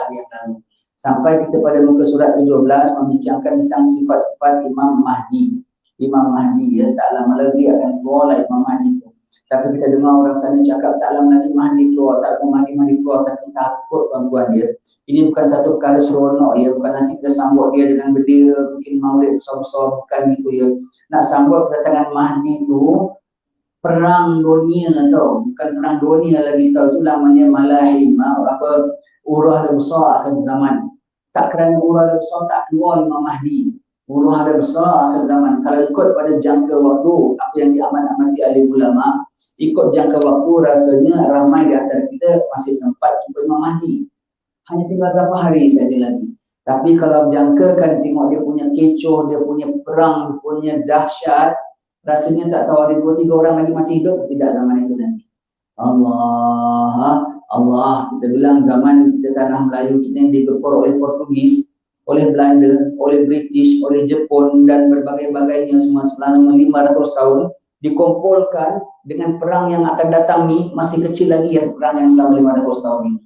hari yang lalu. Sampai kita pada muka surat 17 membincangkan tentang sifat-sifat Imam Mahdi. Imam Mahdi ya, tak lama lagi akan keluarlah Imam Mahdi itu. Tapi kita dengar orang sana cakap tak lama lagi Mahdi keluar, tak lama Mahdi keluar, tapi takut tuan-tuan dia. Ini bukan satu perkara seronok ya, bukan nanti kita sambut dia dengan bendera, bikin maulid besar-besar, bukan gitu ya. Nak sambut kedatangan Mahdi itu perang dunia tau, bukan perang dunia lagi tau, itu namanya malahim, urah dan besar akhir zaman. Tak kerana urah dan besar tak keluar Imam Mahdi. Urah dan besar akhir zaman. Kalau ikut pada jangka waktu apa yang diaman-amati oleh ulama, ikut jangka waktu rasanya ramai di antara kita masih sempat jumpa Imam Mahdi. Hanya tinggal berapa hari saja lagi. Tapi kalau jangkakan tengok dia punya kecoh, dia punya perang, dia punya dahsyat, rasanya tak tahu ada 2-3 orang lagi masih hidup tidak zaman itu nanti. Allah, kita bilang zaman kita tanah Melayu kita yang digempur oleh Portugis, oleh Belanda, oleh British, oleh Jepun dan berbagai-bagainya semua selama 500 tahun dikumpulkan dengan perang yang akan datang ni masih kecil lagi yang perang yang selama 500 tahun ini.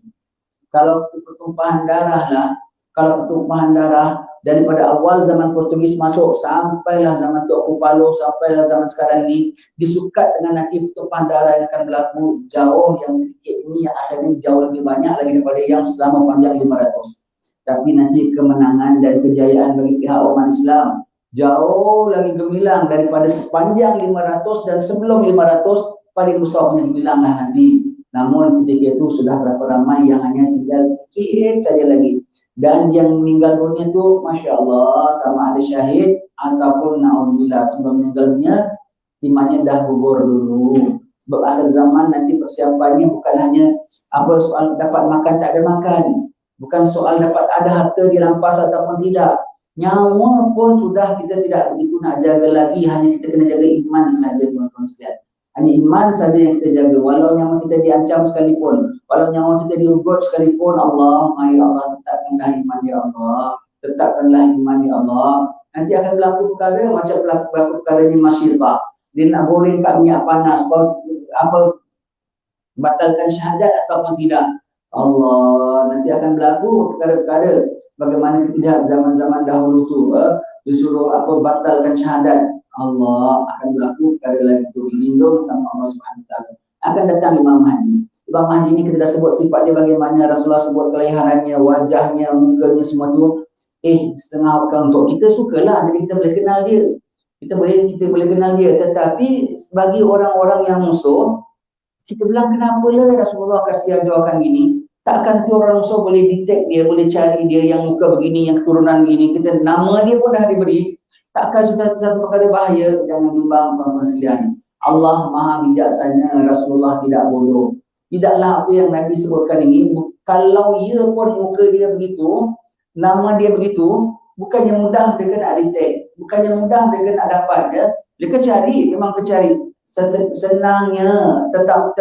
Kalau pertumpahan darah lah, kalau pertumpahan darah daripada awal zaman Portugis masuk sampailah zaman Tok Kupalo, sampailah zaman sekarang ini disukat dengan nanti pertumpahan darah yang akan berlaku jauh yang sedikit ini yang akhirnya jauh lebih banyak lagi daripada yang selama panjang 500. Tapi nanti kemenangan dan kejayaan bagi pihak umat Islam jauh lagi gemilang daripada sepanjang 500 dan sebelum 500 paling besar punya gemilang lah nanti. Namun ketika itu sudah berapa ramai yang hanya tinggal sedikit saja lagi. Dan yang meninggal dunia itu Masya Allah sama ada syahid ataupun na'udzubillah sebelum meninggal dunia imannya dah gugur dulu. Sebab akhir zaman nanti persiapannya bukan hanya apa soal dapat makan tak ada makan, bukan soal dapat ada harta dirampas ataupun tidak. Nyawa pun sudah kita tidak begitu nak jaga lagi, hanya kita kena jaga iman saja tuan-tuan sekalian. Hanya iman saja yang kita jaga. Walau nyawa kita diancam sekalipun, walau nyawa kita diugut sekalipun, Allah, ya Allah, tetapkanlah iman ya Allah, tetapkanlah iman ya Allah. Nanti akan berlaku perkara macam berlaku perkara ni masyirah. Dia nak goreng kat minyak panas, batalkan syahadat ataupun tidak. Allah, nanti akan berlaku perkara-perkara bagaimana kita zaman-zaman dahulu tu disuruh batalkan syahadat. Allah akan berlaku perkara lagi itu dilindung sama Allah Subhanahu Wa Taala. Akan datang Imam Mahdi. Imam Mahdi ni kita dah sebut sifat dia bagaimana, Rasulullah sebut keleharannya, wajahnya, mukanya semua tu. Setengah orang untuk kita sukalah, jadi kita boleh kenal dia. Kita boleh kenal dia, tetapi bagi orang-orang yang musuh, kita bilang kenapalah Rasulullah kasih ajarkan gini. Takkan tu orang musuh boleh detect dia, boleh cari dia yang muka begini, yang keturunan begini, kita nama dia pun dah diberi. Takkan sudah satu perkara bahaya, jangan bimbang tuan-tuan sekalian. Allah Maha bijaksana, Rasulullah tidak bodoh. Tidaklah apa yang Nabi sebutkan ini, kalau ia pun muka dia begitu, nama dia begitu, bukannya mudah mereka nak detect, bukannya mudah mereka nak dapat ya. Mereka cari, memang cari. Senangnya tetap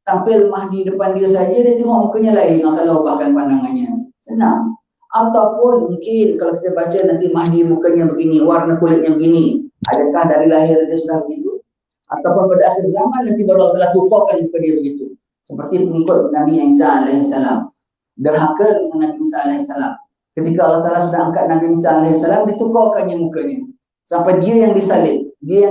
tampil Mahdi depan dia saja, dia tengok mukanya lain, kalau ubahkan pandangannya. Senang. Ataupun mungkin kalau kita baca nanti Mahdi mukanya begini, warna kulitnya begini, adakah dari lahir dia sudah begitu? Ataupun pada akhir zaman nanti baru Allah telah tukarkan muka dia begitu, seperti pengikut Nabi Isa alaihissalam, derhaka dengan Nabi Isa alaihissalam. Ketika Allah Ta'ala sudah angkat Nabi Isa alaihissalam, ditukarkannya mukanya sampai dia yang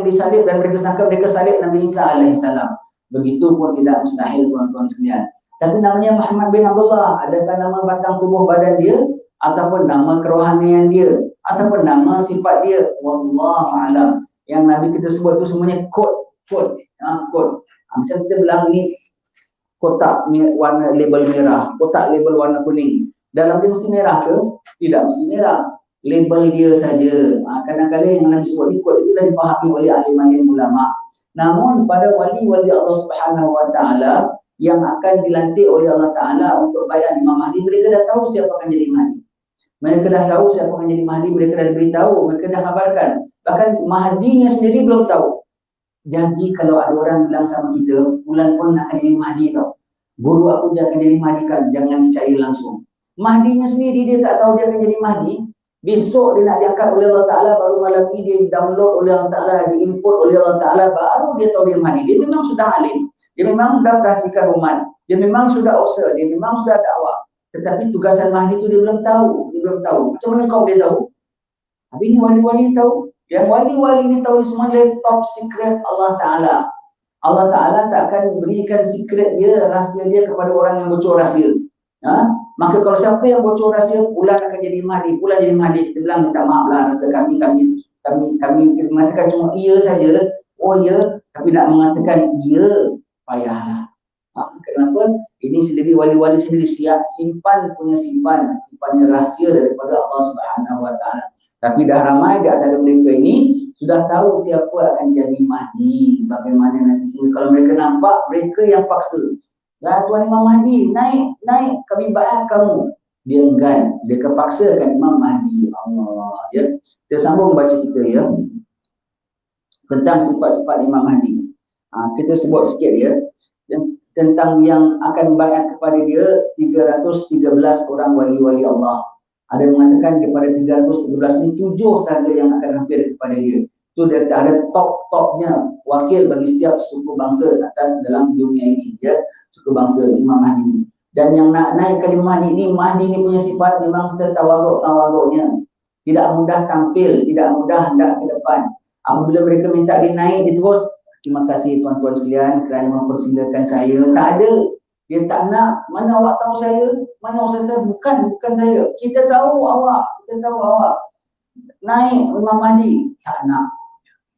disalib dan mereka sangka mereka salib Nabi Isa alaihissalam. Begitu pun tidak mustahil tuan-tuan sekalian. Tapi namanya Muhammad bin Abdullah, adakah nama batang tubuh badan dia, ataupun nama kerohanian dia, ataupun nama sifat dia? Wallahu a'lam. Yang Nabi kita sebut itu semuanya kod. Macam kita bilang ni kotak warna label merah, kotak label warna kuning. Dalam dia mesti merah ke? Tidak mesti merah. Label dia saja. Kadang-kadang yang Nabi sebut ni kod itu dah difahami oleh alim-alim ulama. Namun pada wali-wali Allah Subhanahu Wa Taala yang akan dilantik oleh Allah Ta'ala untuk bayar Imam Mahdi, mereka dah tahu siapa akan jadi Mahdi. Mereka dah tahu siapa akan jadi Mahdi, mereka dah beritahu, mereka dah kabarkan. Bahkan Mahdinya sendiri belum tahu. Jadi kalau ada orang bilang sama kita, bulan pun nak jadi Mahdi tau. Guru aku jangan jadi Mahdi kan, jangan percaya langsung. Mahdinya sendiri dia tak tahu dia akan jadi Mahdi. Besok dia nak diangkat oleh Allah Ta'ala, baru malam ni dia download oleh Allah Ta'ala, diinput oleh Allah Ta'ala, baru dia tahu dia Mahdi. Dia memang sudah alim. Dia memang sudah perhatikan umat. Dia memang sudah usaha. Dia memang sudah dakwah. Tetapi tugasan Mahdi itu dia belum tahu. Dia belum tahu. Macam mana kau boleh tahu? Habis ni wali-wali tahu. Yang wali-wali ni tahu semua dia top secret Allah Ta'ala. Allah Ta'ala tak akan berikan secret dia, rahsia dia kepada orang yang bocor rahsia. Ha? Maka kalau siapa yang bocor rahsia, pulang akan jadi Mahdi. Pulang jadi Mahdi. Kita bilang, minta maaf lah rasa kami mengatakan cuma iya saja. Oh ya, tapi nak mengatakan iya, payahlah. Ha? Kenapa? Ini sendiri wali-wali sendiri siap simpannya rahsia daripada Allah Subhanahu Wa Ta'ala. Tapi dah ramai di antara mereka ini sudah tahu siapa akan jadi Mahdi, bagaimana nanti sini. Kalau mereka nampak, mereka yang paksa. Ya Tuan Imam Mahdi, naik kami baiat kamu. Dia enggan, dia kepaksakan Imam Mahdi. Allah, ya. Kita sambung baca kita ya. Tentang sifat-sifat Imam Mahdi. Kita sebut sikit ya. Tentang yang akan baiat kepada dia 313 orang wali-wali Allah. Ada yang mengatakan daripada 313 ni 7 sahaja yang akan hampir kepada dia. Itu dia ada top-topnya wakil bagi setiap suku bangsa atas dalam dunia ini, ya, suku bangsa Imam Mahdi ini. Dan yang nak naik ke Mahdi ini punya sifat memang setawaduk-tawaduknya. Tidak mudah tampil, tidak mudah hendak ke depan. Apabila mereka minta dia naik, dia terus, terima kasih tuan-tuan sekalian kerana mempersilakan saya. Tak ada. Dia tak nak, mana awak tahu saya? Mana awak tahu? Bukan saya. Kita tahu awak. Naik Imam Mahdi. Tak nak.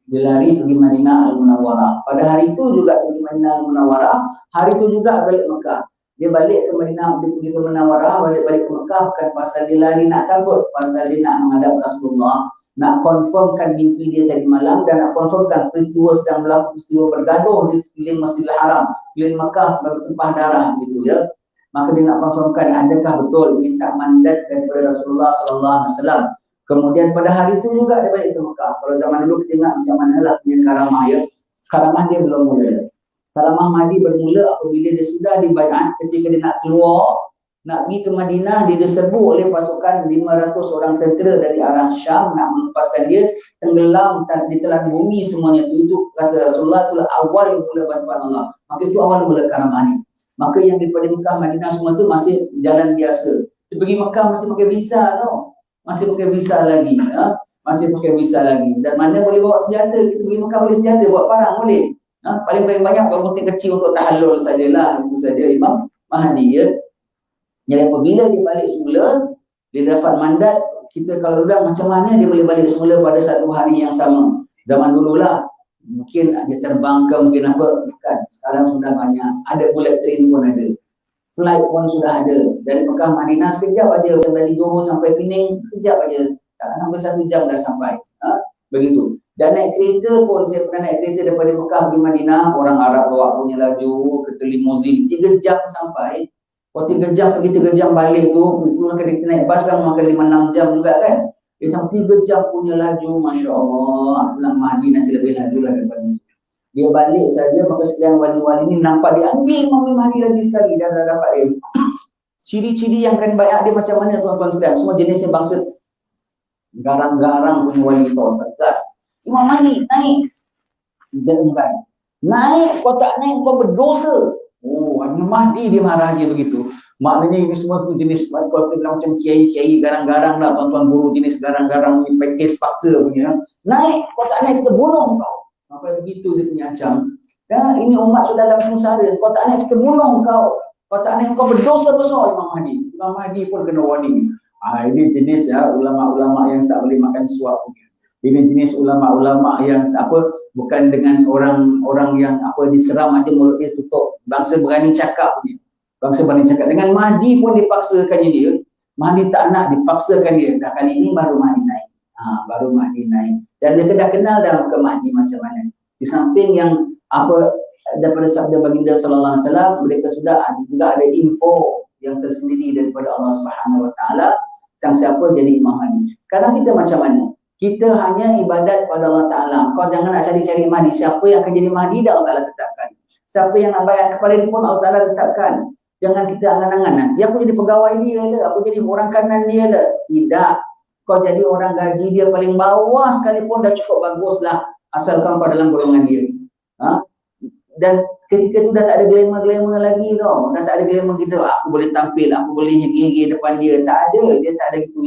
Dia lari pergi Madinah Al-Munawwarah. Pada hari itu juga pergi Madinah Al-Munawwarah. Hari itu juga balik Mekah. Dia balik ke Madinah, dia pergi ke Munawwarah, balik ke Mekah. Bukan pasal dia lari nak takut. Pasal dia nak menghadap Rasulullah. Nak confirmkan mimpi dia tadi malam dan nak confirmkan peristiwa sedang berlaku, peristiwa bergaduh di sekeliling Masjidil Haram, sekeliling Mekah sebagai tumpah darah gitu ya. Maka dia nak confirmkan adakah betul minta mandat daripada Rasulullah sallallahu alaihi wasallam. Kemudian pada hari itu juga dia balik ke Mekah. Kalau zaman dulu kita ingat macam manalah punya karamah ya. Karamah dia belum mula. Karamah Mahdi bermula apabila dia sudah dibaiat ketika dia nak keluar, nak pergi ke Madinah, dia diserbu oleh pasukan 500 orang tentera dari arah Syam nak melepaskan dia, tenggelam ditelan bumi semuanya. Itu kata Rasulullah, itulah awal mula bantuan Allah. Maka itu awal mula karamah ni. Maka yang daripada Mekah, Madinah semua tu masih jalan biasa. Dia pergi Mekah masih pakai visa tau. Masih pakai visa lagi. Ha? Masih pakai visa lagi. Dan mana boleh bawa senjata? Kita pergi Mekah boleh senjata, bawa parang boleh. Ha? Paling banyak bawa gunting kecil untuk tahallul sajalah. Itu saja Imam Mahdi ya. Jadi apabila dia balik semula, dia dapat mandat. Kita kalau bilang macam mana dia boleh balik semula pada satu hari yang sama. Zaman dululah, mungkin dia terbang ke mungkin apa, kan. Sekarang sudah banyak, ada bullet train pun ada, flight pun sudah ada. Dari Mekah Madinah sekejap aja, dari Johor sampai Pening sekejap aja, tak sampai 1 jam dah sampai. Begitu. Dan naik kereta pun, saya pernah naik kereta daripada Mekah pergi Madinah, orang Arab bawa punya laju, kereta limuzin, 3 jam sampai. Kalau 3 jam pergi 3 jam balik tu, itu kita naik bas kan makan 5-6 jam juga kan. Dia sampai 3 jam punya laju, Masya Allah. Bilang Mahdi nanti lebih laju lah daripada itu. Dia balik saja, maka sekalian wali-wali ni nampak dia ambil Imam Mahdi lagi sekali. Dan dah dapat dia. Ciri-ciri yang akan banyak dia macam mana tuan-tuan sekalian. Semua jenisnya bangsa. Garang-garang punya wali tu, tegas. Imam Mahdi naik. Dia enggan. Naik, kau tak naik, kau berdosa. Oh, Imam Mahdi dia marah je begitu. Maknanya ini semua tu jenis, kalau kita bilang macam kiai-kiai garang-garang lah, tuan-tuan guru jenis garang-garang ni, package paksa punya. Naik, kau tak naik kita bunuh kau. Sampai begitu dia punya acam. Ya, ini umat sudah dalam sengsara. Kau tak naik kita bunuh kau. Kau tak naik kau berdosa besar Imam Mahdi. Imam Mahdi pun kena warning. Ini jenis ya ulama-ulama yang tak boleh makan suap punya. Ini jenis ulama-ulama yang apa, bukan dengan orang-orang yang apa diseram aja mulut dia tutup. Bangsa berani cakap punya. Bangsa berani cakap. Dengan Mahdi pun dipaksakannya dia. Mahdi tak nak, dipaksakan dia. Dah kali ini baru Mahdi naik. Baru Mahdi naik. Dan dia dah kenal dah ke Mahdi macam mana. Di samping yang apa daripada sabda baginda sallallahu alaihi wasallam, mereka sudah juga ada info yang tersendiri daripada Allah Subhanahu Wa Taala tentang siapa jadi Imam Mahdi. Sekarang kita macam mana? Kita hanya ibadat pada Allah Ta'ala. Kau jangan nak cari-cari Mahdi. Siapa yang akan jadi Mahdi dah Allah Ta'ala tetapkan. Siapa yang nak bayar kepala dia pun Allah Ta'ala tetapkan. Jangan kita angan-angan nanti aku jadi pegawai dia lah, aku jadi orang kanan dia lah. Tidak. Kau jadi orang gaji dia paling bawah sekalipun dah cukup bagus lah. Asalkan kau dalam golongan dia. dan ketika tu dah tak ada glamour-glamour lagi tau. Dah tak ada glamour kita, aku boleh tampil, aku boleh hegi-hegi depan dia. Tak ada, dia tak ada gitu.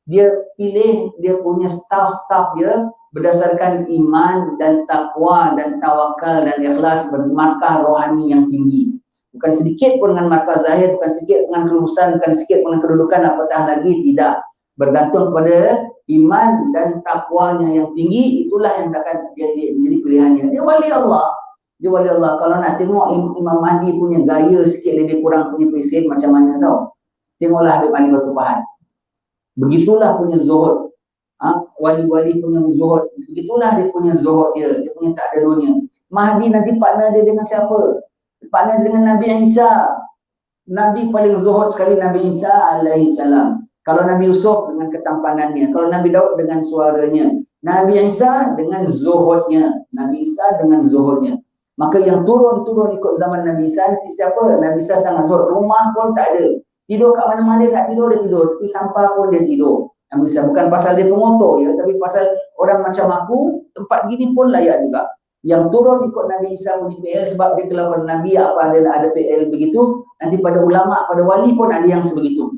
Dia pilih dia punya staff dia berdasarkan iman dan takwa dan tawakal dan ikhlas bermarkah rohani yang tinggi. Bukan sedikit pun dengan markah zahir, bukan sedikit dengan kelulusan, bukan sedikit pun dengan kedudukan, apatah lagi, tidak. Bergantung pada iman dan takwanya yang tinggi, itulah yang akan jadi pilihannya. Dia wali Allah. Dia wali Allah. Kalau nak tengok Imam Mahdi punya gaya sikit lebih kurang punya pesen macam mana tau. Tengoklah Habib Ali Batu Pahat. Begitulah punya zuhud. Wali-wali punya zuhud. Begitulah dia punya zuhud dia. Dia punya tak ada dunia. Mahdi nanti partner dia dengan siapa? Partner dengan Nabi Isa. Nabi paling zuhud sekali Nabi Isa alaihi salam. Kalau Nabi Yusuf dengan ketampanannya. Kalau Nabi Daud dengan suaranya. Nabi Isa dengan zuhudnya. Nabi Isa dengan zuhudnya. Maka yang turun-turun ikut zaman Nabi Isa nanti siapa? Nabi Isa sangat zuhud. Rumah pun tak ada. Tidur kat mana-mana nak tidur, dia tidur. Tapi sampah pun dia tidur. Nabi Isa bukan pasal dia pengotor ya, tapi pasal orang macam aku, tempat gini pun layak juga. Yang turun ikut Nabi Isa punya PL sebab dia telah Nabi apa ada PL begitu. Nanti pada ulama, pada wali pun ada yang sebegitu.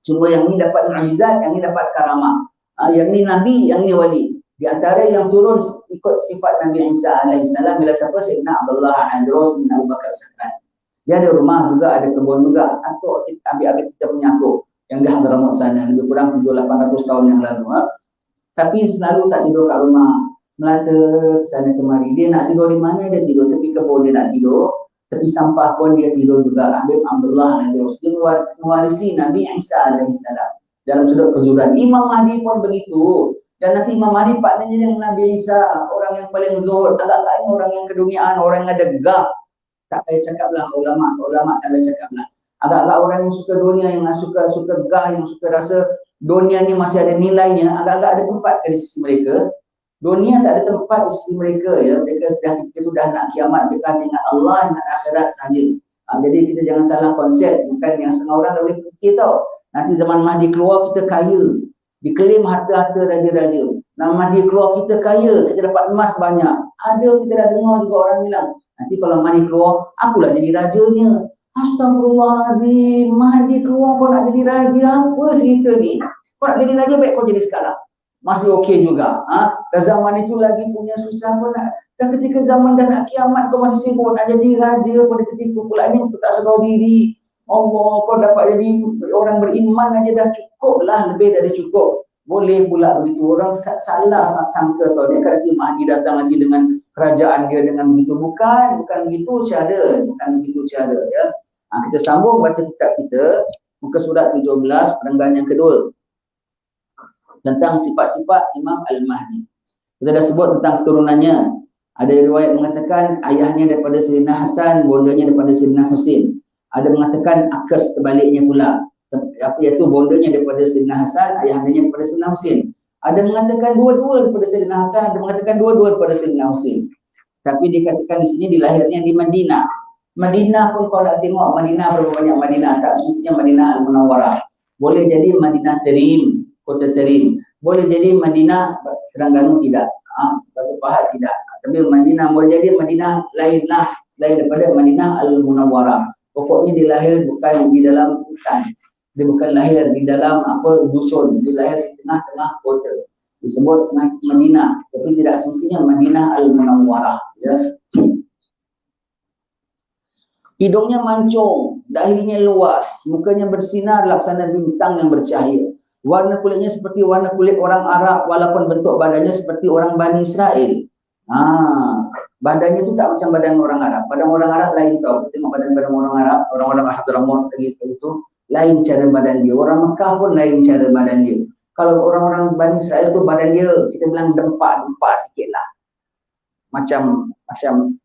Cuma yang ni dapat mu'jizat, yang ni dapat karamah. Yang ni Nabi, yang ni wali. Di antara yang turun ikut sifat Nabi Isa alaihissalam bila siapa? Sayyidina Abdullah Andros bin Abu Bakar Sakran. Dia ada rumah juga, ada kebun juga. Atuk habis-habis kita punya atuk yang di Hadramaut sana, lebih kurang 700-800 tahun yang lalu. Tapi selalu tak tidur kat rumah. Melata sana kemari. Dia nak tidur di mana dia tidur, tepi kebun dia nak tidur, tepi sampah pun dia tidur juga. Habib Abdullah Andros. Dia mewarisi Nabi Isa alaihissalam dalam sudut kezuhudan. Imam Mahdi pun begitu. Dan nanti Imam Mahdi partnernya dengan Nabi Isa, orang yang paling zuhud, agak-agaknya orang yang keduniaan, orang yang ada gap. Tak payah cakaplah ulama tak payah cakaplah. Agak-agak orang yang suka dunia, yang suka gah, yang suka rasa dunia ni masih ada nilainya, agak-agak ada tempat di sisi mereka. Dunia tak ada tempat di sisi mereka ya. Mereka sudah nak kiamat, mereka ingat Allah, ingat akhirat sahaja. Jadi kita jangan salah konsep, bukan yang setengah orang dah boleh fikir tau. Nanti zaman Mahdi keluar kita kaya. Diklaim harta-harta raja-raja. Nama Mahdi keluar kita kaya, kita dapat emas banyak. Ada kita dah dengar juga orang bilang. Nanti kalau Mahdi keluar, akulah jadi rajanya. Astagfirullahaladzim, Mahdi keluar kau nak jadi raja, apa cerita ni? Kau nak jadi raja, baik kau jadi sekarang. Masih okey juga. Dan zaman itu lagi punya susah pun nak. Dan ketika zaman dah nak kiamat, kau masih sibuk nak jadi raja pada ketika pula ni, kau tak sedar diri. Allah, kau dapat jadi orang beriman aja dah cukup lah, lebih dari cukup. Boleh pula begitu. Orang salah sangka tau. Dia kata Mahdi datang nanti dengan kerajaan dia dengan begitu. Bukan begitu cara. Bukan begitu cara ya. Kita sambung baca kitab kita. Muka surat 17, perenggan yang kedua. Tentang sifat-sifat Imam Al-Mahdi. Kita dah sebut tentang keturunannya. Ada riwayat mengatakan ayahnya daripada Sayyidina Hasan, bondanya daripada Sayyidina Husin. Ada mengatakan akas terbaliknya pula. Iaitu bondanya daripada Sayyidina Hasan, ayahandanya daripada Sayyidina Husin. Ada mengatakan dua-dua daripada Sayyidina Hasan, ada mengatakan dua-dua daripada Sayyidina Husin. Tapi dikatakan di sini dilahirnya di Madinah. Madinah pun kalau nak tengok Madinah berapa banyak Madinah, tak semestinya Madinah Al-Munawwarah. Boleh jadi Madinah Terim, kota Terim. Boleh jadi Madinah Terengganu tidak. Batu Pahat tidak. Tapi Madinah boleh jadi Madinah lainlah selain daripada Madinah Al-Munawwarah. Pokoknya dia lahir bukan di dalam hutan. Dia bukan lahir di dalam dusun. Dia lahir di tengah-tengah kota. Disebut Madinah. Tapi tidak semestinya Madinah Al-Munawwarah. Ya. Hidungnya mancung, dahinya luas, mukanya bersinar laksana bintang yang bercahaya. Warna kulitnya seperti warna kulit orang Arab walaupun bentuk badannya seperti orang Bani Israel. Badannya tu tak macam badan orang Arab. Badan orang Arab lain tau. Tengok badan-badan orang Arab, orang-orang Hadramaut lagi itu lain cara badan dia. Orang Mekah pun lain cara badan dia. Kalau orang-orang Bani Israel tu badan dia kita bilang dempak sikit lah. Macam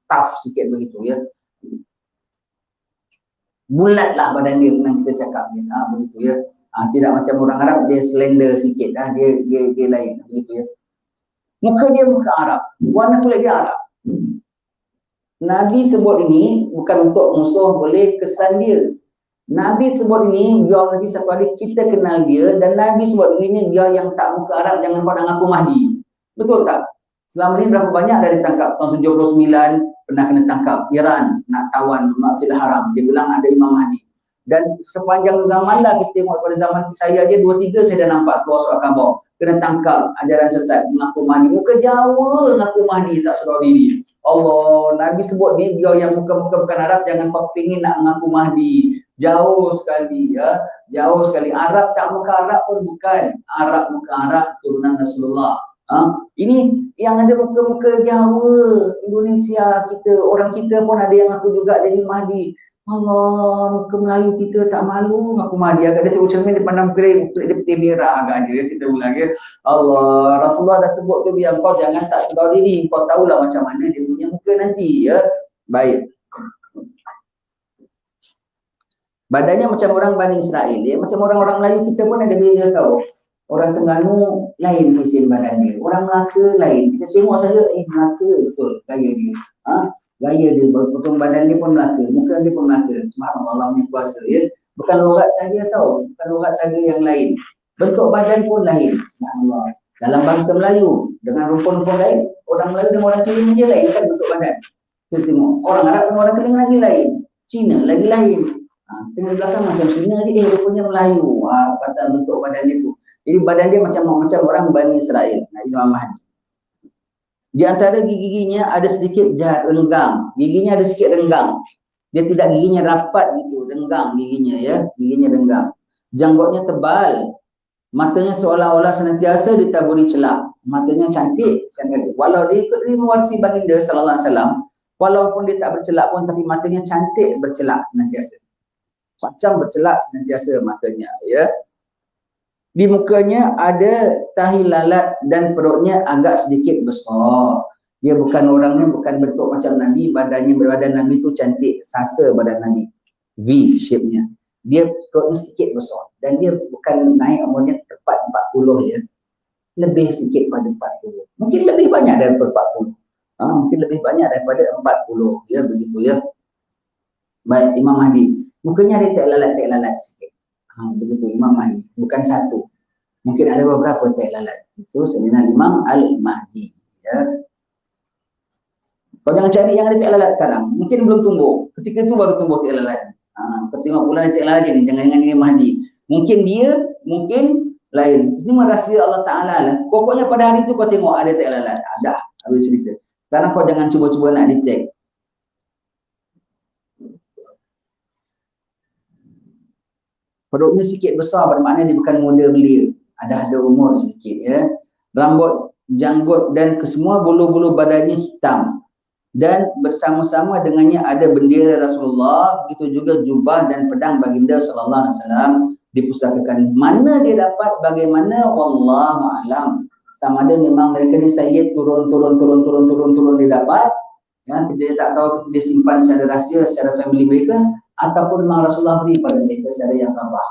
tough sikit begitu ya. Bulat lah badan dia, senang kita cakap dia. Begitu ya. Tidak macam orang Arab, dia slender sikit. Dia lain begitu ya. Muka dia muka Arab, warna kulit dia Arab. Nabi sebut ini bukan untuk musuh, boleh kesan dia. Nabi sebut ini biar nanti satu hari kita kenal dia, dan Nabi sebut ini biar yang tak muka Arab jangan kau nak ngaku Mahdi. Betul tak? Selama ni berapa banyak dah ditangkap? Tahun 79 pernah kena tangkap. Iran nak tawan Masjidil Haram. Dia bilang ada Imam Mahdi. Dan sepanjang zaman lah kita tengok pada zaman saya aja 2-3 saya dah nampak keluar surat khabar. Kena tangkap ajaran sesat mengaku Mahdi. Muka Jawa mengaku Mahdi tak sedar diri. Allah, Nabi sebut dia yang muka-muka bukan Arab jangan kau pingin nak mengaku Mahdi. Jauh sekali ya. Jauh sekali. Arab tak muka Arab pun bukan. Arab muka Arab turunan Rasulullah. Ini yang ada muka-muka Jawa, Indonesia kita, orang kita pun ada yang aku juga jadi Mahdi. Allah, muka Melayu kita tak malu ngaku Mahdi. Agak dia tengok cermin dia pandang muka dia putih merah agak dia. Kita ulang ya. Allah, Rasulullah dah sebut tu biar kau jangan tak sedar diri. Kau tahulah macam mana dia punya muka nanti ya. Baik. Badannya macam orang Bani Israel ya. Macam orang-orang Melayu kita pun ada beza tau. Orang Terengganu lain mesin badan dia. Orang Melaka lain. Kita tengok saja Melaka betul gaya dia. Gaya dia, potong badan dia pun Melaka, muka dia pun Melaka. Subhanallah, Allah punya kuasa ya. Bukan logat saja tau, bukan logat saja yang lain. Bentuk badan pun lain. Subhanallah. Dalam bangsa Melayu dengan rumpun-rumpun lain, orang Melayu dengan orang Keling aja lain kan bentuk badan. Kita tengok orang Arab dengan orang Keling lagi lain, Cina lagi lain. Tengok di belakang macam Cina lagi, rupanya Melayu. Kata bentuk badan dia tu. Jadi badan dia macam orang Bani Israel. Imam Mahdi. Di antara gigi-giginya ada sedikit jahat, renggang. Giginya ada sedikit renggang. Dia tidak giginya rapat gitu, renggang giginya ya. Giginya renggang. Janggutnya tebal. Matanya seolah-olah senantiasa ditaburi celak. Matanya cantik. Walau dia ikut mewarisi baginda sallallahu alaihi wasallam, walaupun dia tak bercelak pun tapi matanya cantik bercelak senantiasa. Macam bercelak senantiasa matanya ya. Di mukanya ada tahi lalat dan perutnya agak sedikit besar. Dia bukan orangnya, bukan bentuk macam Nabi. Badan Nabi tu cantik, sasa badan Nabi. V shape-nya. Dia perutnya sedikit besar. Dan dia bukan naik umurnya tepat 40 ya. Lebih sikit pada 40. Mungkin lebih banyak daripada 40. Mungkin lebih banyak daripada 40. Ya, begitu ya. Baik, Imam Mahdi. Mukanya ada tek lalat sikit. Begitu Imam Mahdi, bukan satu. Mungkin ada beberapa tek lalat. Itu Sayyidina Imam Al-Mahdi ya. Kau jangan cari yang ada tek lalat sekarang. Mungkin belum tumbuh. Ketika itu baru tumbuh tek lalat. Kau tengok pula tek lalat ni, jangan ini Mahdi. Mungkin dia, mungkin lain. Ini rahsia Allah Ta'ala lah. Pokoknya pada hari itu kau tengok ada tek lalat. Ada. Habis cerita. Sekarang kau jangan cuba-cuba nak detect. Perutnya sikit besar bermakna dia bukan muda belia. Ada umur sedikit ya. Rambut, janggut dan kesemua bulu-bulu badannya hitam. Dan bersama-sama dengannya ada bendera Rasulullah. Begitu juga jubah dan pedang baginda sallallahu alaihi wasallam dipustakakan. Mana dia dapat bagaimana wallahu a'lam. Sama ada memang mereka ni Sayyid turun dia dapat. Ya, dia tak tahu dia simpan secara rahsia secara family mereka. Ataupun memang Rasulullah beri pada mereka secara yang tambah.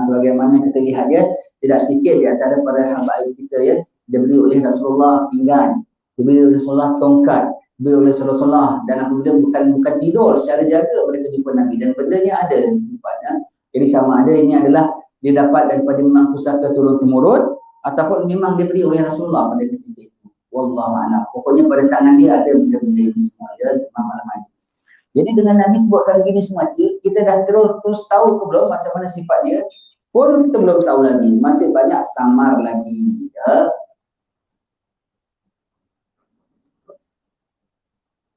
Sebagaimana kita lihat ya, tidak sedikit di antara para habaib kita ya, diberi oleh Rasulullah pinggan, diberi oleh Rasulullah tongkat, diberi oleh Rasulullah, dan apabila bukan tidur secara jaga mereka jumpa Nabi dan bendanya ada dan simpannya. Jadi sama ada ini adalah dia dapat daripada memang pusaka turun temurun ataupun memang diberi oleh Rasulullah pada ketika itu. Wallahu a'lam. Pokoknya pada tangan dia ada benda-benda ini semua ya, Imam Al-Mahdi. Jadi dengan Nabi sebutkan begini semua, kita dah terus tahu ke belum macam mana sifat dia? Pun kita belum tahu lagi. Masih banyak samar lagi. Ya.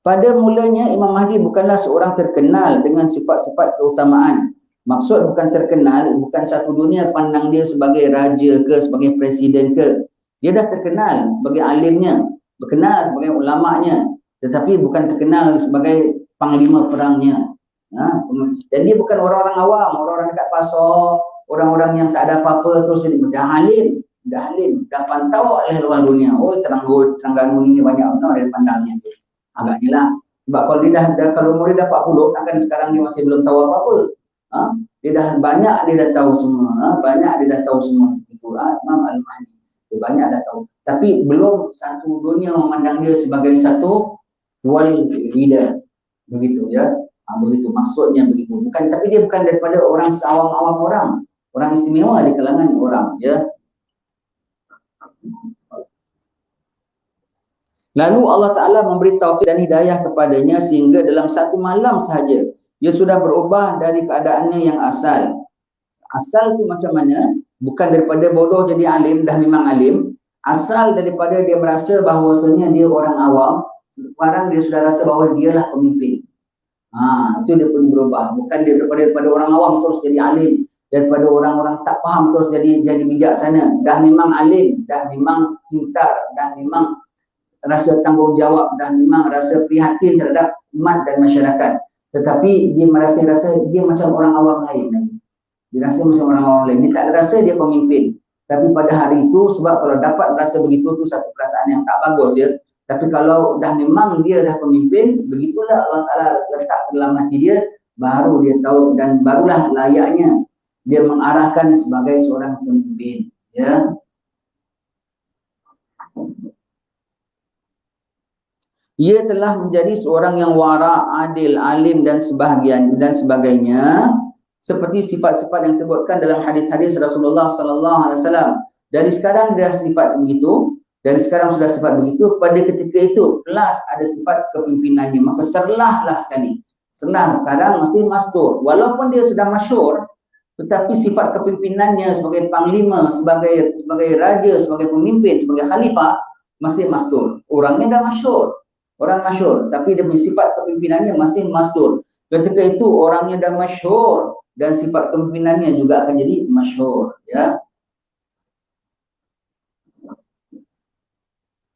Pada mulanya Imam Mahdi bukanlah seorang terkenal dengan sifat-sifat keutamaan. Maksud bukan terkenal, bukan satu dunia pandang dia sebagai raja ke, sebagai presiden ke. Dia dah terkenal sebagai alimnya, berkenal sebagai ulamanya. Tetapi bukan terkenal sebagai panglima perangnya. Dan dia bukan orang-orang awam, orang-orang dekat pasar, orang-orang yang tak ada apa-apa terus jadi dah alim, dah pantau oleh luar dunia. Oh, Terengganu ini banyak benar dari pandangnya. Agaknya lah. Sebab kalau dia kalau umur dia dah 40, takkan sekarang dia masih belum tahu apa-apa. Dia dah banyak dia dah tahu semua. Banyak dia dah tahu semua. Itu Imam Al-Mahdi. Dia banyak dah tahu. Tapi belum satu dunia memandang dia sebagai satu world leader. Begitu ya. Begitu maksudnya begitu. Bukan, tapi dia bukan daripada orang seawam-awam orang. Orang istimewa di kalangan orang ya. Lalu Allah Ta'ala memberi taufik dan hidayah kepadanya sehingga dalam satu malam sahaja dia sudah berubah dari keadaannya yang asal. Asal tu macam mana? Bukan daripada bodoh jadi alim, dah memang alim. Asal daripada dia merasa bahawasanya dia orang awam, sekarang dia sudah rasa bahawa dialah pemimpin. Itu dia pun berubah. Bukan dia daripada orang awam terus jadi alim, daripada orang-orang tak faham terus jadi bijaksana. Dah memang alim, dah memang pintar, dah memang rasa tanggungjawab, dah memang rasa prihatin terhadap umat dan masyarakat. Tetapi dia merasa dia macam orang awam lain lagi. Dia rasa macam orang awam lain. Dia tak rasa dia pemimpin. Tapi pada hari itu, sebab kalau dapat rasa begitu tu satu perasaan yang tak bagus ya. Tapi kalau dah memang dia dah pemimpin, begitulah Allah Ta'ala letak dalam hati dia, baru dia tahu dan barulah layaknya dia mengarahkan sebagai seorang pemimpin. Ya. Ia telah menjadi seorang yang wara, adil, alim dan sebagainya, seperti sifat-sifat yang disebutkan dalam hadis-hadis Rasulullah sallallahu alaihi wasallam. Dari sekarang dia sifat begitu, dari sekarang sudah sifat begitu, pada ketika itu plus ada sifat kepimpinannya, maka serlahlah sekali. Serlah sekarang masih mastur. Walaupun dia sudah masyhur, tetapi sifat kepimpinannya sebagai panglima, sebagai raja, sebagai pemimpin, sebagai khalifah masih mastur. Orangnya dah masyhur. Orang masyhur, tapi dia punya sifat kepimpinannya masih mastur. Ketika itu orangnya dah masyhur dan sifat kepimpinannya juga akan jadi masyhur, ya.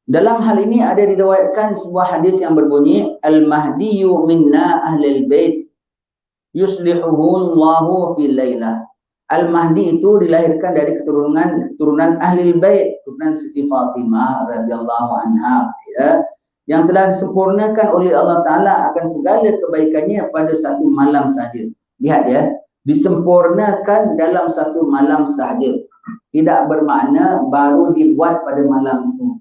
Dalam hal ini ada diriwayatkan sebuah hadis yang berbunyi Al-Mahdiyu minna ahlil bait yuslihuhu Allahu fil lailah. Al-Mahdi itu dilahirkan dari keturunan ahlil bait, keturunan Siti Fatimah radhiyallahu anha, ya, yang telah disempurnakan oleh Allah Ta'ala akan segala kebaikannya pada satu malam saja. Lihat ya, disempurnakan dalam satu malam saja. Tidak bermakna baru dibuat pada malam itu.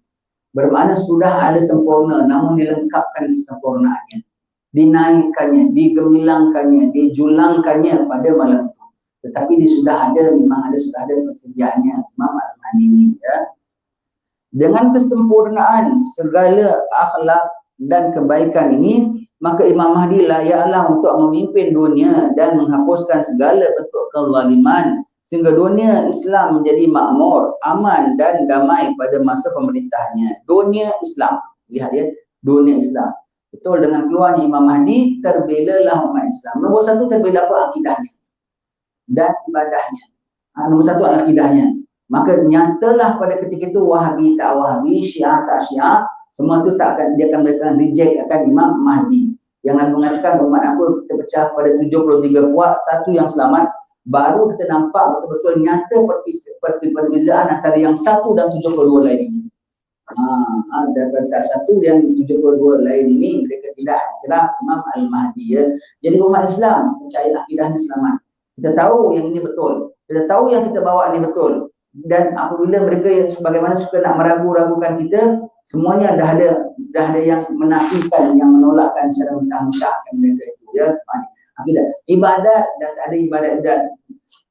Bermakna sudah ada sempurna, namun dilengkapkan kesempurnaannya. Dinaikkannya, digemilangkannya, dijulangkannya pada malam itu. Tetapi dia sudah ada, sudah ada persediaannya Imam Al-Mahdi ini, ya. Dengan kesempurnaan segala akhlak dan kebaikan ini, maka Imam Mahdi layaklah untuk memimpin dunia dan menghapuskan segala bentuk kezaliman sehingga dunia Islam menjadi makmur, aman dan damai pada masa pemerintahnya. Dunia Islam, lihat ya, dunia Islam. Betul, dengan keluarnya Imam Mahdi terbelalah umat Islam. Nombor satu, terbela apa? Akidahnya dan ibadahnya. Nombor satu, akidahnya. Maka nyatalah pada ketika itu Wahabi tak Wahabi, Syiah tak Syiah, semua itu tak akan, dia akan berikan reject akan Imam Mahdi. Yang Nabi mengatakan umat aku terpecah pada 73 kuat, satu yang selamat. Baru kita nampak betul-betul nyata perbezaan antara yang satu dan 72 lain ini. Dan tak satu yang 72 lain ini mereka tidak kira Imam Al-Mahdi, ya. Jadi umat Islam percaya akidahnya selamat. Kita tahu yang ini betul. Kita tahu yang kita bawa ini betul. Dan apabila mereka yang sebagaimana suka nak meragu-ragukan kita, semuanya dah ada yang menafikan, yang menolakkan secara mentah-mentahkan mereka itu, ya. Akidah, ibadat dan ada ibadat dan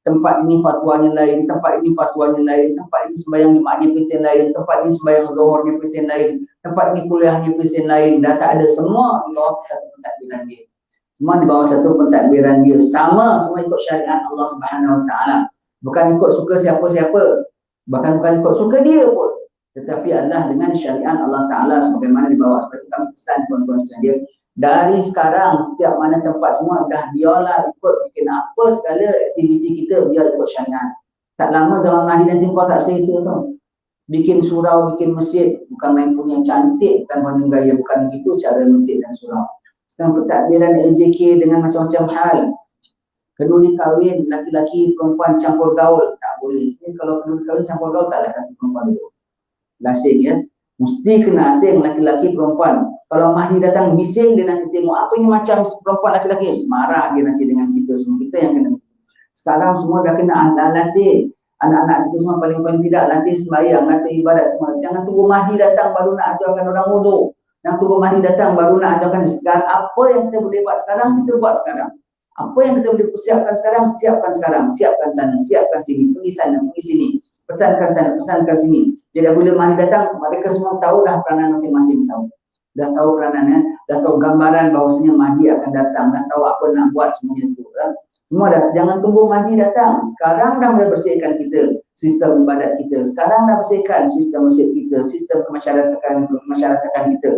tempat ini fatwanya lain, tempat ini fatwanya lain, tempat ini sembahyang Jumatnya pesen lain, tempat ini sembahyang Zuhurnya pesen lain, tempat ini kuliahnya pesen lain, dah tak ada, semua di bawah satu pentadbiran dia. Semua di bawah satu pentadbiran dia, sama semua ikut syariat Allah Subhanahu Wa Taala. Bukan ikut suka siapa-siapa, bahkan bukan ikut suka dia pun, tetapi adalah dengan syariat Allah Ta'ala sebagaimana dibawa. Seperti kami pesan tuan-tuan sekalian, dari sekarang setiap mana tempat semua dah biarlah ikut bikin apa segala aktiviti kita, biar ikut syariat. Tak lama zaman Mahdi nanti kau tak selesa tu, bikin surau, bikin masjid, bukan main punya cantik, bukan main gaya, bukan begitu cara masjid dan surau. Sekarang pentadbiran LJK dengan macam-macam hal. Keduri kahwin laki-laki perempuan campur gaul, tak boleh. Jadi kalau keduri kahwin campur gaul, tak laki perempuan itu. Asing, ya. Mesti kena asing laki-laki perempuan. Kalau Mahdi datang bising, dia nanti tengok apa ini macam perempuan laki-laki. Marah dia nanti dengan kita semua. Kita yang kena. Sekarang semua dah kena latih. Anak-anak kita semua paling-paling tidak latih sembahyang, latih ibadat semua. Jangan tunggu Mahdi datang baru nak ajarkan orang wudu. Jangan tunggu Mahdi datang baru nak ajarkan. Sekarang apa yang kita boleh buat sekarang, kita buat sekarang. Apa yang kita boleh persiapkan sekarang, siapkan sekarang. Siapkan sana, siapkan sini, pergi sana, pergi sini. pesankan sana, pesankan sini. Jadi bila Mahdi datang, mereka semua tahu dah peranan masing-masing tahu. Dah tahu peranannya, dah tahu gambaran bahawasanya Mahdi akan datang, dah tahu apa nak buat semuanya itu. Semua dah, jangan tunggu Mahdi datang. Sekarang dah boleh bersihkan kita sistem ibadat kita. Sekarang dah bersihkan sistem masjid kita, sistem kemasyarakatan kita.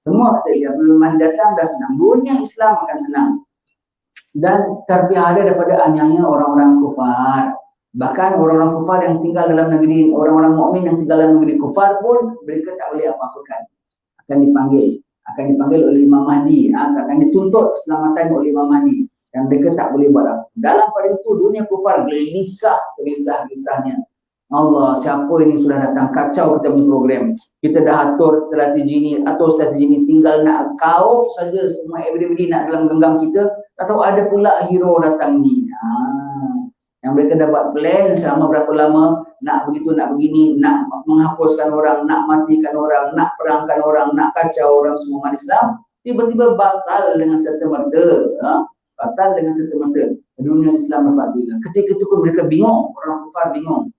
Semua kita lihat belum Mahdi datang dah senang. Dunia Islam akan senang. Dan terpelihara daripada aniaya orang-orang kufar. Bahkan orang-orang kufar yang tinggal dalam negeri, orang-orang mukmin yang tinggal dalam negeri kufar pun mereka tak boleh apa-apakan. Akan dipanggil oleh Imam Mahdi, akan dituntut keselamatan oleh Imam Mahdi, dan mereka tak boleh buat apa. Dalam pada itu dunia kufar gelisah segelisah-gelisahnya. Allah, siapa ini sudah datang kacau kita punya program. Kita dah atur strategi ini, tinggal nak kau saja semua everybody nak dalam genggam kita. Tak tahu ada pula hero datang ni. Yang mereka dapat plan selama berapa lama, nak begitu, nak begini, nak menghapuskan orang, nak matikan orang, nak perangkan orang, nak kacau orang semua umat Islam, tiba-tiba batal dengan serta-merta. Batal dengan serta-merta. Dunia Islam berfadilah. Ketika itu pun mereka bingung, orang kafir bingung.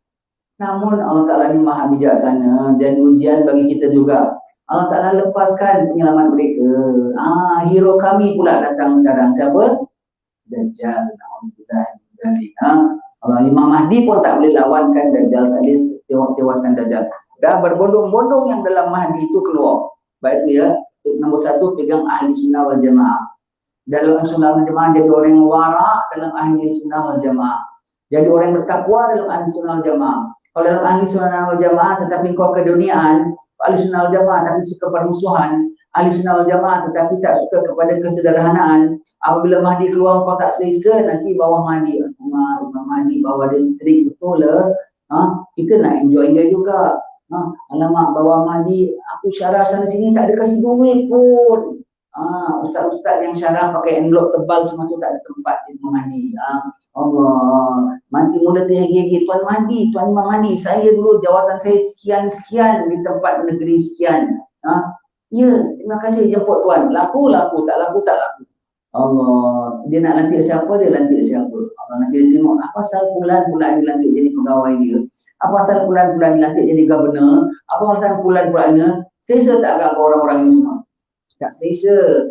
Namun Allah Ta'ala ni maha bijaksana dan ujian bagi kita juga. Allah Ta'ala lepaskan penyelamat mereka. Hero kami pula datang sekarang. Siapa? Dajjal. Alhamdulillah. Allah Imam Mahdi pun tak boleh lawankan Dajjal, tak boleh tewaskan Dajjal. Dah berbondong-bondong yang dalam Mahdi itu keluar. Baik itu ya, nombor satu pegang ahli sunnah wal jamaah. Dalam ahli sunnah wal jamaah jadi orang yang warak dalam ahli sunnah wal jamaah. Jadi orang yang bertakwa dalam ahli sunnah wal jamaah. Kalau dalam ahli sunnah wal jamaah tetapi kau keduniaan, ahli sunnah wal jamaah tapi suka permusuhan, ahli sunnah wal jamaah tetapi tak suka kepada kesederhanaan. Apabila Mahdi keluar kau tak selesa, nanti bawah Mahdi, Imam Mahdi bawa dia strik betul lah. Kita nak enjoy juga. Alamak bawah Mahdi, aku syarah sana sini tak ada kasih duit pun. Ustaz-ustaz yang syarah pakai envelope tebal semua tu tak ada tempat di Imam Mahdi. Allah, nanti mula terhegi-hegi, Tuan Mahdi, Tuan Imam Mahdi, saya dulu jawatan saya sekian-sekian di tempat negeri sekian. Ya, terima kasih jemput Tuan. Laku, tak laku. Allah, dia nak lantik siapa, dia lantik siapa. Allah nanti dia tengok, apa pasal Fulan dilantik jadi pegawai dia. Apa pasal Fulan dilantik jadi governor. Apa pasal Fulan selesa tak agak orang-orang ini semua. Tak selesa,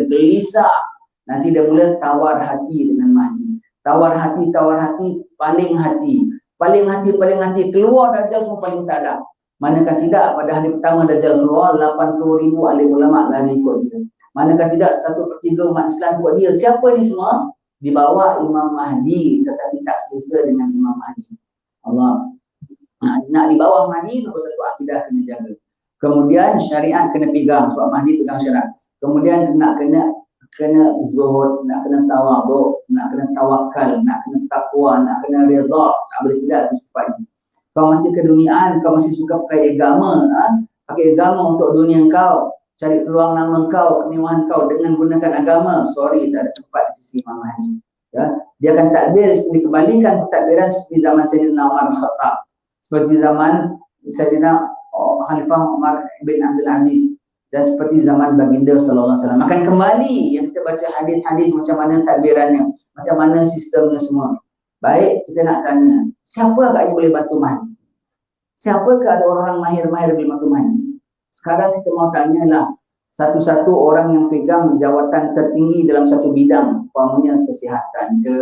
gelisah. Nanti dia mula tawar hati dengan Mahdi. Tawar hati, paling hati. Keluar Dajjal semua paling tak ada. Manakah tidak pada hari pertama Dajjal keluar, 80,000 alim ulama lari ikut dia. Manakah tidak 1/3 umat Islam buat dia. Siapa ni semua? Dibawa Imam Mahdi tetapi tak selesa dengan Imam Mahdi. Allah. Nak dibawa Mahdi, nombor satu akidah kena jaga. Kemudian syariat kena pegang, sebab Mahdi pegang syariat. Kemudian nak kena zuhud, nak kena tawaduk, nak kena tawakal, nak kena takwa, nak kena redha. Tak boleh tidak di sifat ini. Kau masih keduniaan, kau masih suka pakai agama, pakai agama untuk dunia kau, cari peluang nama kau, kemewahan kau dengan gunakan agama. Sorry, tak ada tempat di sisi Imam Mahdi. Ya, dia akan takbir seperti kebalikan takbiran seperti zaman Sayyidina Umar bin Khattab, seperti zaman Sayyidina Khalifah Umar bin Abdul Aziz, dan seperti zaman baginda sallallahu alaihi wasallam. Akan kembali yang kita baca hadis-hadis macam mana takbirannya, macam mana sistemnya semua. Baik, kita nak tanya, siapa agaknya boleh bantu Mahdi? Siapakah ada orang mahir-mahir boleh bantu Mahdi? Sekarang kita mau tanyalah satu-satu orang yang pegang jawatan tertinggi dalam satu bidang, umpamanya kesihatan ke,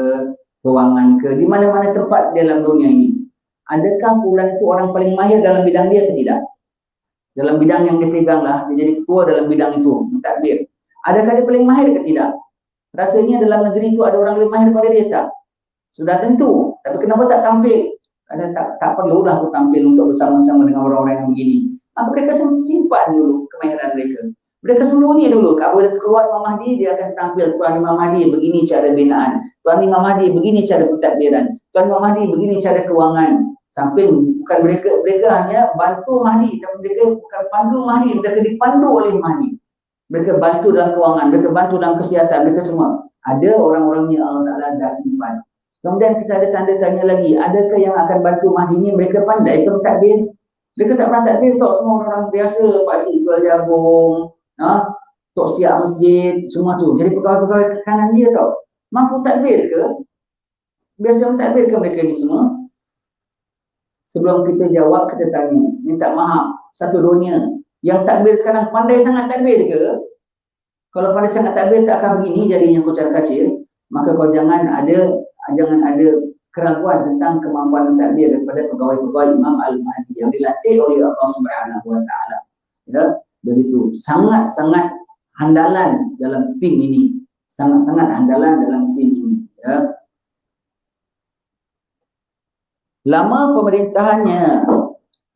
kewangan ke, di mana-mana tempat dalam dunia ini. Adakah fulan itu orang paling mahir dalam bidang dia atau tidak? Dalam bidang yang dia pegang lah, dia jadi ketua dalam bidang itu, takbir. Adakah dia paling mahir atau tidak? Rasanya dalam negeri itu ada orang lebih mahir daripada dia tak? Sudah tentu. Tapi kenapa tak tampil? Tak perlulah aku tampil untuk bersama-sama dengan orang-orang yang begini. Mereka simpan dulu kemahiran mereka. Mereka sembunyi dulu. Kalau dia keluar Imam Mahdi, dia akan tampil. Tuan Imam Mahdi, begini cara binaan. Tuan Imam Mahdi, begini cara pentadbiran. Tuan Imam Mahdi, begini cara kewangan. Sampai bukan mereka hanya bantu Mahdi, dan mereka bukan pandu Mahdi, mereka dipandu oleh Mahdi. Mereka bantu dalam kewangan, mereka bantu dalam kesihatan, mereka semua. Ada orang-orangnya Allah Ta'ala dah simpan. Kemudian kita ada tanda tanya lagi, adakah yang akan bantu Mahdi ni mereka pandai ke pentadbir? Mereka tak pernah takbir tok, semua orang biasa, pakcik jual jagung, tok siap masjid, semua tu. Jadi pegawai-pegawai kanan dia tau. Mampu takbir ke? Biasa mentadbir ke mereka ni semua? Sebelum kita jawab, kita tanya, minta maaf satu dunia. Yang takbir sekarang pandai sangat takbir ke? Kalau pandai sangat takbir tak akan begini jadinya kocar kacir. Maka kau jangan ada keraguan tentang kemampuan takbir daripada pegawai-pegawai Imam Al-Mahdi yang dilatih oleh Allah Subhanahu Wa Taala. Ya, begitu. Sangat-sangat handalan dalam tim ini. Sangat-sangat handalan dalam tim ini. Ya. Lama pemerintahannya,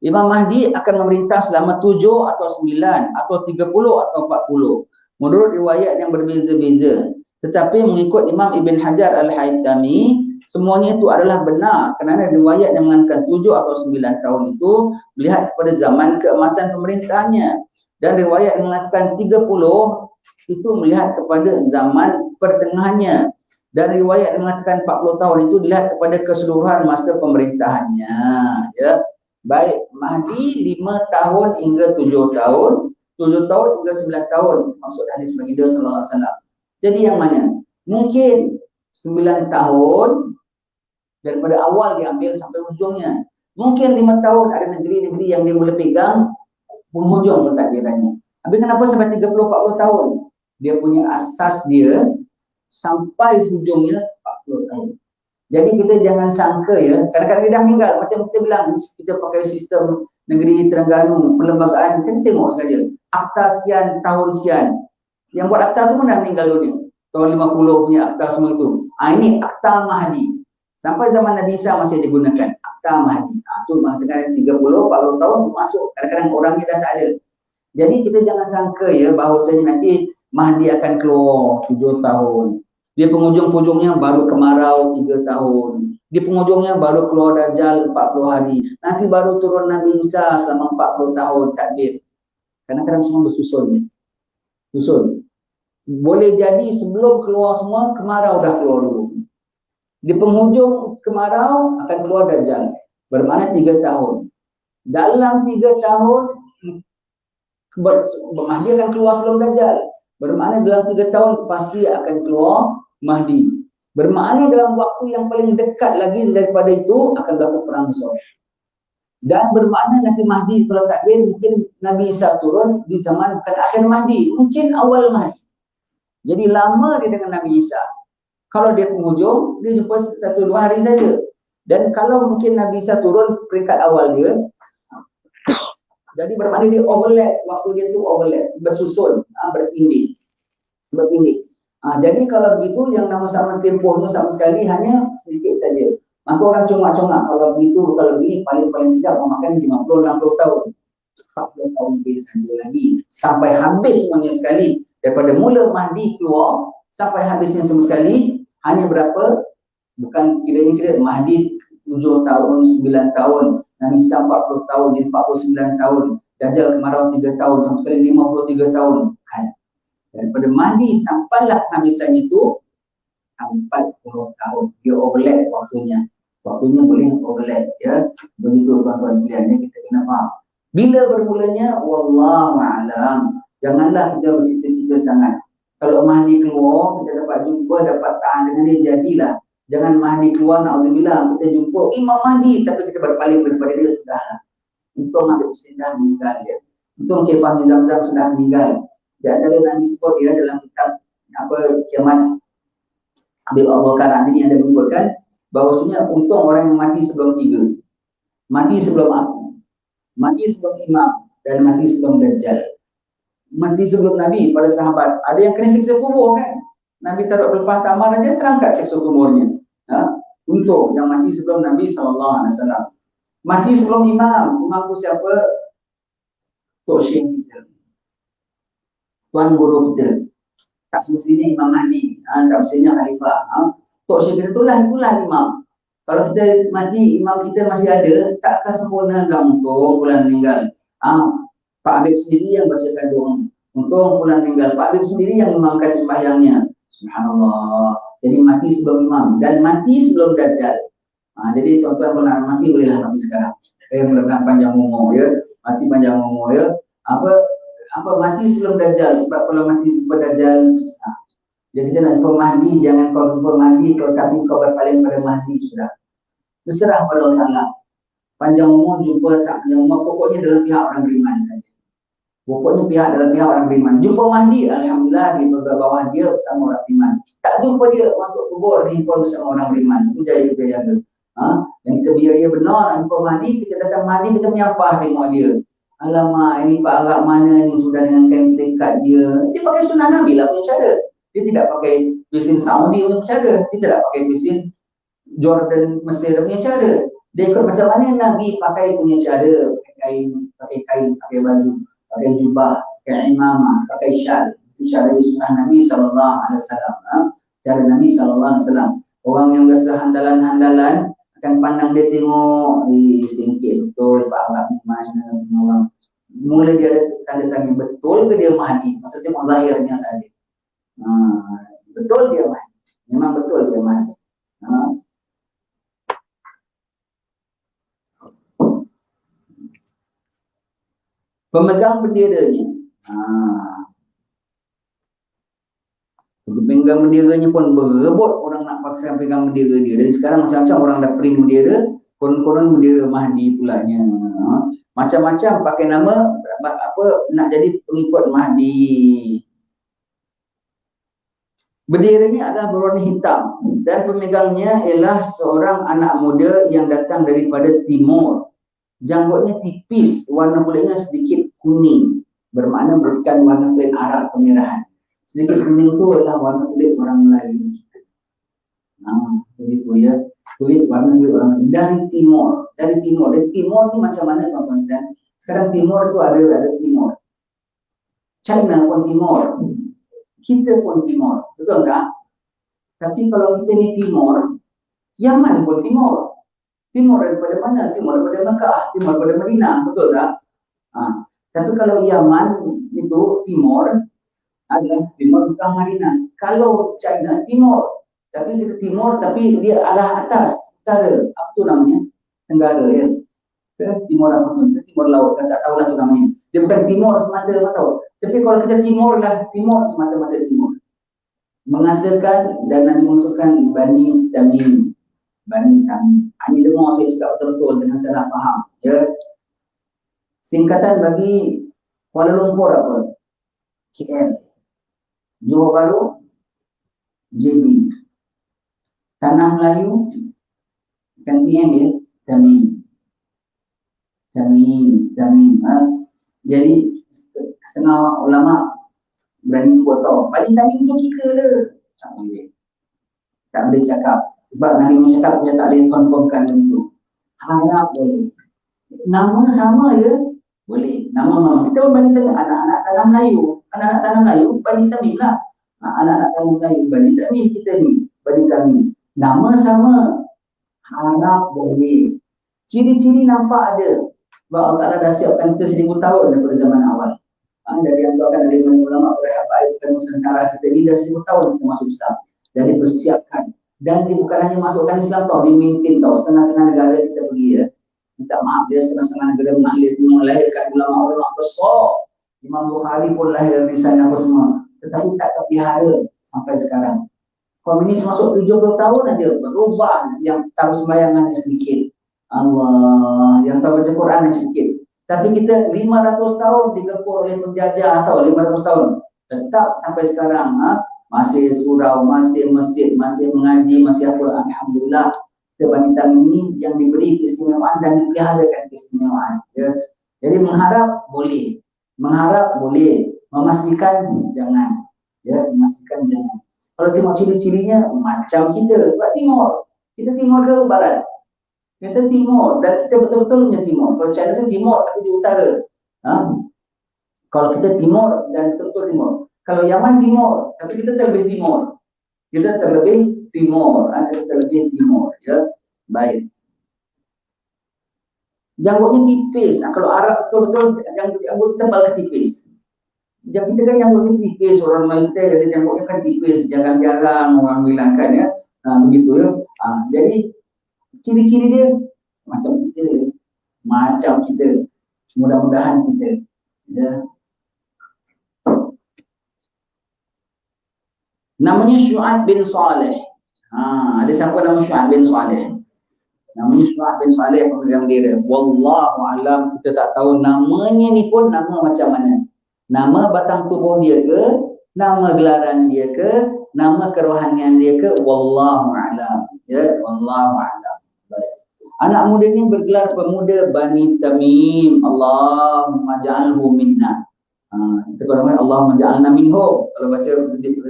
Imam Mahdi akan memerintah selama 7 atau 9 atau 30 atau 40 menurut riwayat yang berbeza-beza. Tetapi mengikut Imam Ibn Hajar Al-Haytami, semuanya itu adalah benar kerana riwayat yang mengatakan 7 atau 9 tahun itu melihat kepada zaman keemasan pemerintahannya, dan riwayat yang mengatakan 30 itu melihat kepada zaman pertengahannya, dan riwayat yang mengatakan 40 tahun itu dilihat kepada keseluruhan masa pemerintahannya. Ya. Baik, Mahdi 5 tahun hingga 7 tahun, 7 tahun hingga 9 tahun maksud hadis baginda sallallahu alaihi wasallam. Jadi yang mana? Mungkin 9 tahun daripada awal diambil sampai ujungnya. Mungkin 5 tahun ada negeri-negeri yang dia boleh pegang penghujung pentadbirannya. Tapi kenapa sampai 30-40 tahun? Dia punya asas dia sampai hujungnya 40 tahun. Jadi kita jangan sangka ya, kadang-kadang dia dah meninggal. Macam kita bilang, kita pakai sistem negeri Terengganu, perlembagaan, kita tengok saja. Akta sekian, tahun sekian. Yang buat akta tu pun dah meninggal dunia. Tahun 50 punya akta semua itu. Ini akta Mahdi. Sampai zaman Nabi Isa masih digunakan. Akta Mahdi. Itu mengatakan 30-40 tahun masuk. Kadang-kadang orangnya dah tak ada. Jadi kita jangan sangka ya, bahawasanya nanti Mahdi akan keluar 7 tahun. Di penghujung-penghujungnya baru kemarau 3 tahun. Di penghujungnya baru keluar Dajjal 40 hari. Nanti baru turun Nabi Isa selama 40 tahun takbir. Kadang-kadang semua bersusun. Susun. Boleh jadi sebelum keluar semua, kemarau dah keluar dulu. Di penghujung kemarau akan keluar Dajjal. Bermakna 3 tahun. Dalam 3 tahun, Mahdi akan keluar sebelum Dajjal. Bermakna dalam 3 tahun pasti akan keluar Mahdi. Bermakna dalam waktu yang paling dekat lagi daripada itu akan berlaku perang besar. Dan bermakna nanti Mahdi kalau takbir mungkin Nabi Isa turun di zaman bukan akhir Mahdi, mungkin awal Mahdi. Jadi lama dia dengan Nabi Isa. Kalau dia penghujung, dia jumpa 1-2 hari saja. Dan kalau mungkin Nabi Isa turun peringkat awal dia, jadi bermakna dia overlap, waktu dia tu overlap, bersusun, bertindih. Jadi kalau begitu yang nama-sama tempohnya sama sekali hanya sedikit saja. Maka orang congak-congak kalau begitu, kalau begini paling-paling tidak memakan 50-60 tahun. 40 tahun lebih saja lagi. Sampai habis semuanya sekali. Daripada mula Mahdi keluar, sampai habisnya semua sekali, hanya berapa? Bukan kira-kira Mahdi 7 tahun, 9 tahun. Nabi Isa 40 tahun, jadi 49 tahun. Dajjal kemarau 3 tahun, sampai sekali 53 tahun. Kan? Daripada Mahdi sampailah Nabi Isa itu 40 tahun. Dia overlap waktunya. Waktunya boleh overlap ya. Begitu tuan-tuan sekalian, kita kena faham. Bila bermulanya wallahu a'lam. Janganlah kita bercita-cita sangat. Kalau Mahdi keluar, kita dapat jumpa, dapat tahan dengan dia, jadilah. Jangan Mahdi keluar, na'udzubillah, kita jumpa Imam Mahdi tapi kita berpaling daripada dia, sudahlah. Untung Habib Hussein dah meninggal ya. Untung Khaifah Zamzam sudah meninggal. Di antara yang disebut ya dalam kitab Kiamat Habib Abu Bakar ini ada menyebutkan bahawasanya untung orang yang mati sebelum 3, mati sebelum aku, mati sebelum imam, dan mati sebelum Dajjal, mati sebelum Nabi. Pada sahabat ada yang kena siksa kubur kan, Nabi taruh pelepah tamar saja terangkat siksa kuburnya. Untung yang mati sebelum Nabi SAW. Mati sebelum imam. Imam itu siapa? Tok Syekh kita, tuan guru kita. Tak semestinya Imam Mahdi, tak semestinya Khalifah. Tok Syekh kita itulah imam. Kalau kita mati, imam kita masih ada, tak akan sempurna dah untuk bulan meninggal. Pak Habib sendiri yang bacakan doa. Untuk bulan meninggal, Pak Habib sendiri yang imamkan sembahyangnya. Subhanallah. Jadi mati sebelum imam dan mati sebelum Dajjal. Jadi tuan-tuan pernah mati bolehlah mati sekarang. Mudah-mudahan panjang umur ya. Mati panjang umur ya. Mati sebelum Dajjal, sebab kalau mati sebelum Dajjal susah. Jadi kita nak jumpa Mahdi, jangan kau jumpa Mahdi, tapi kau berpaling pada Mahdi sudah. Terserah pada Allah Ta'ala. Panjang umur jumpa tak panjang umur, pokoknya dalam pihak orang beriman saja. Pokoknya pihak dalam pihak orang beriman. Jumpa Mahdi, alhamdulillah di bawah dia bersama orang beriman. Tak jumpa dia masuk kubur di bersama orang beriman. Itu jadi kita jaga. Yang kita biaya benar nak jumpa Mahdi, kita datang Mahdi, kita menyapa tengok dia. Alamak, ini Pak Agak mana ni sudah dengan kain dekat dia. Dia pakai sunnah Nabi lah punya cara. Dia tidak pakai mesin Saudi punya cara. Dia tidak pakai mesin Jordan Mesir punya cara. Dia ikut macam mana Nabi pakai punya cara. Pakai kain, pakai baju, pakai jubah, pakai imamah, pakai syal. Itu cara sunnah Nabi SAW. Cara Nabi SAW. Orang yang biasa handalan-handalan akan pandang dia tengok singkit betul Pak Agak mana orang. Mula dia ada tanda tanya betul ke dia Mahdi. Maksudnya tengok lahirnya saja. Betul dia Mahdi. Memang betul dia Mahdi. Pemegang benderanya. Pemegang benderanya pun berebut orang nak paksa pegang bendera dia. Dan sekarang macam-macam orang dah print bendera, konon-konon bendera Mahdi pulanya. Macam-macam pakai nama apa nak jadi pengikut Mahdi. Benderanya adalah berwarna hitam dan pemegangnya ialah seorang anak muda yang datang daripada timur. Janggutnya tipis, warna kulitnya sedikit kuning. Bermakna bukan warna kulit Arab kemerahan. Sedikit kuning itu adalah warna kulit orang lain. Begitu ya. Warna kulit orang lain. Dari timur. Dari timur itu macam mana tuan-tuan? Dan sekarang timur itu ada timur. China pun timur. Kita pun timur. Betul tak? Tapi kalau kita ni timur, Yaman pun timur. Timur daripada mana? Timur daripada Mekah, timur daripada Madinah, betul tak? Tapi kalau Yaman itu timur adalah timur Mekah Madinah. Kalau China timur, tapi dia timur tapi dia arah atas, utara. Apa tu namanya? Tenggara ya. Timur apa tu? Timur laut, tak tahulah tu namanya. Dia bukan timur semata-mata tahu. Tapi kalau kita timur lah, timur semata-mata timur. Mengatakan dan Nabi menunjukkan Bani Tamim. Bani Tamim. Ini dengar saya cakap betul-betul dengan salah faham. Ya. Singkatan bagi Kuala Lumpur apa? KL. Johor Bahru, JB. Tanah Melayu, kan TM ya, Tamim. Jadi setengah ulama berani sebut tahu. Bani Tamim tu kita le. Tak boleh cakap. Sebab Nabi cakap dia tak boleh confirmkan begitu. Harap boleh. Nama sama ya? Boleh. Nama kita pun Bani Tamim, anak-anak tanah Melayu. Anak-anak tanah Melayu, Bani Tamim lah. Anak-anak tanah Melayu, Bani Tamim kita ni. Bani Tamim. Nama sama. Harap boleh. Ciri-ciri nampak ada. Sebab Allah Ta'ala dah siapkan kita 1000 tahun daripada zaman awal. Dari yang tuakan dari ulama berhabaib dan Nusantara kita ni dah 1000 tahun kita masuk Islam. Jadi persiapkan. Dan dia bukan hanya masukkan Islam tau, dia maintain tau. Setengah-setengah negara kita pergi ya. Minta maaf dia setengah-setengah negara melahirkan ulama-ulama besar. Imam Bukhari pun lahir di sana apa semua. Tetapi tak terpelihara sampai sekarang. Komunis masuk 70 tahun aja berubah, yang tahu sembayangan sedikit. Allah, yang tahu baca Quran sedikit. Tapi kita 500 tahun digepur oleh penjajah atau 500 tahun. Tetap sampai sekarang masih surau, masih masjid, masih mengaji, masih apa. Alhamdulillah. Kita Bani Tamim ini yang diberi keistimewaan dan dipeliharakan keistimewaan. Ya. Jadi mengharap boleh. Mengharap boleh. Memastikan jangan. Ya, memastikan jangan. Kalau tengok ciri-cirinya macam kita. Sebab timur. Kita timur ke barat? Kita timur. Dan kita betul-betul punya timur. Kalau China kan timur tapi di utara. Kalau kita timur dan betul-betul timur. Kalau Yaman timur. Tapi kita terlebih timur. Kita terlebih timur. Kita terlebih timur. Ya. Baik. Janggutnya tipis. Kalau Arab betul-betul janggut tebal ke tipis. Yang kita kan janggutnya tipis. Orang Melayu kita jadi janggutnya kan tipis. Jarang-jarang orang bilangkan ya. Begitu ya. Jadi ciri-ciri dia macam kita. Macam kita. Mudah-mudahan kita. Ya. Namanya Syu'aib bin Saleh. Ada siapa nama Syu'aib bin Saleh? Namanya Syu'aib bin Saleh pemegang bendera. Wallahu alam, kita tak tahu namanya ni pun nama macam mana. Nama batang tubuh dia ke, nama gelaran dia ke, nama kerohanian dia ke, wallahu alam. Ya, wallahu alam. Baik. Anak muda ni bergelar pemuda Bani Tamim. Allahumma ja'alhu minna. Kita kalau Allahumma ja'alna minhum. Kalau baca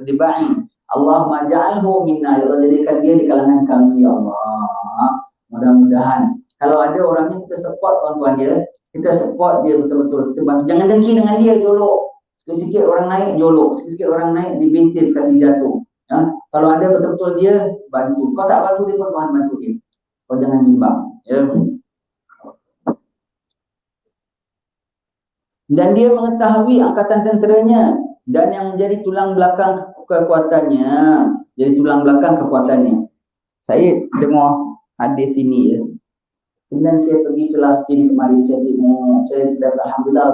diba'i, Allahumma ja'alhu minna. Ya Allah, jadikan dia di kalangan kami, ya Allah. Mudah-mudahan kalau ada orangnya kita support tuan-tuan dia, kita support dia betul-betul, kita bantu. Jangan dengki dengan dia, jolok. Sikit-sikit orang naik jolok, sikit-sikit orang naik dibintis, kasih jatuh. Ya? Kalau ada betul-betul dia, bantu. Kau tak bantu dia pun Tuhan bantu dia. Kau jangan bimbang. Ya. Dan dia mengetahui angkatan tenteranya dan yang menjadi tulang belakang kekuatannya. Jadi tulang belakang kekuatannya. Saya dengar hadis ini ya. Kemudian saya pergi Palestin kemarin, saya tengok, saya dapat alhamdulillah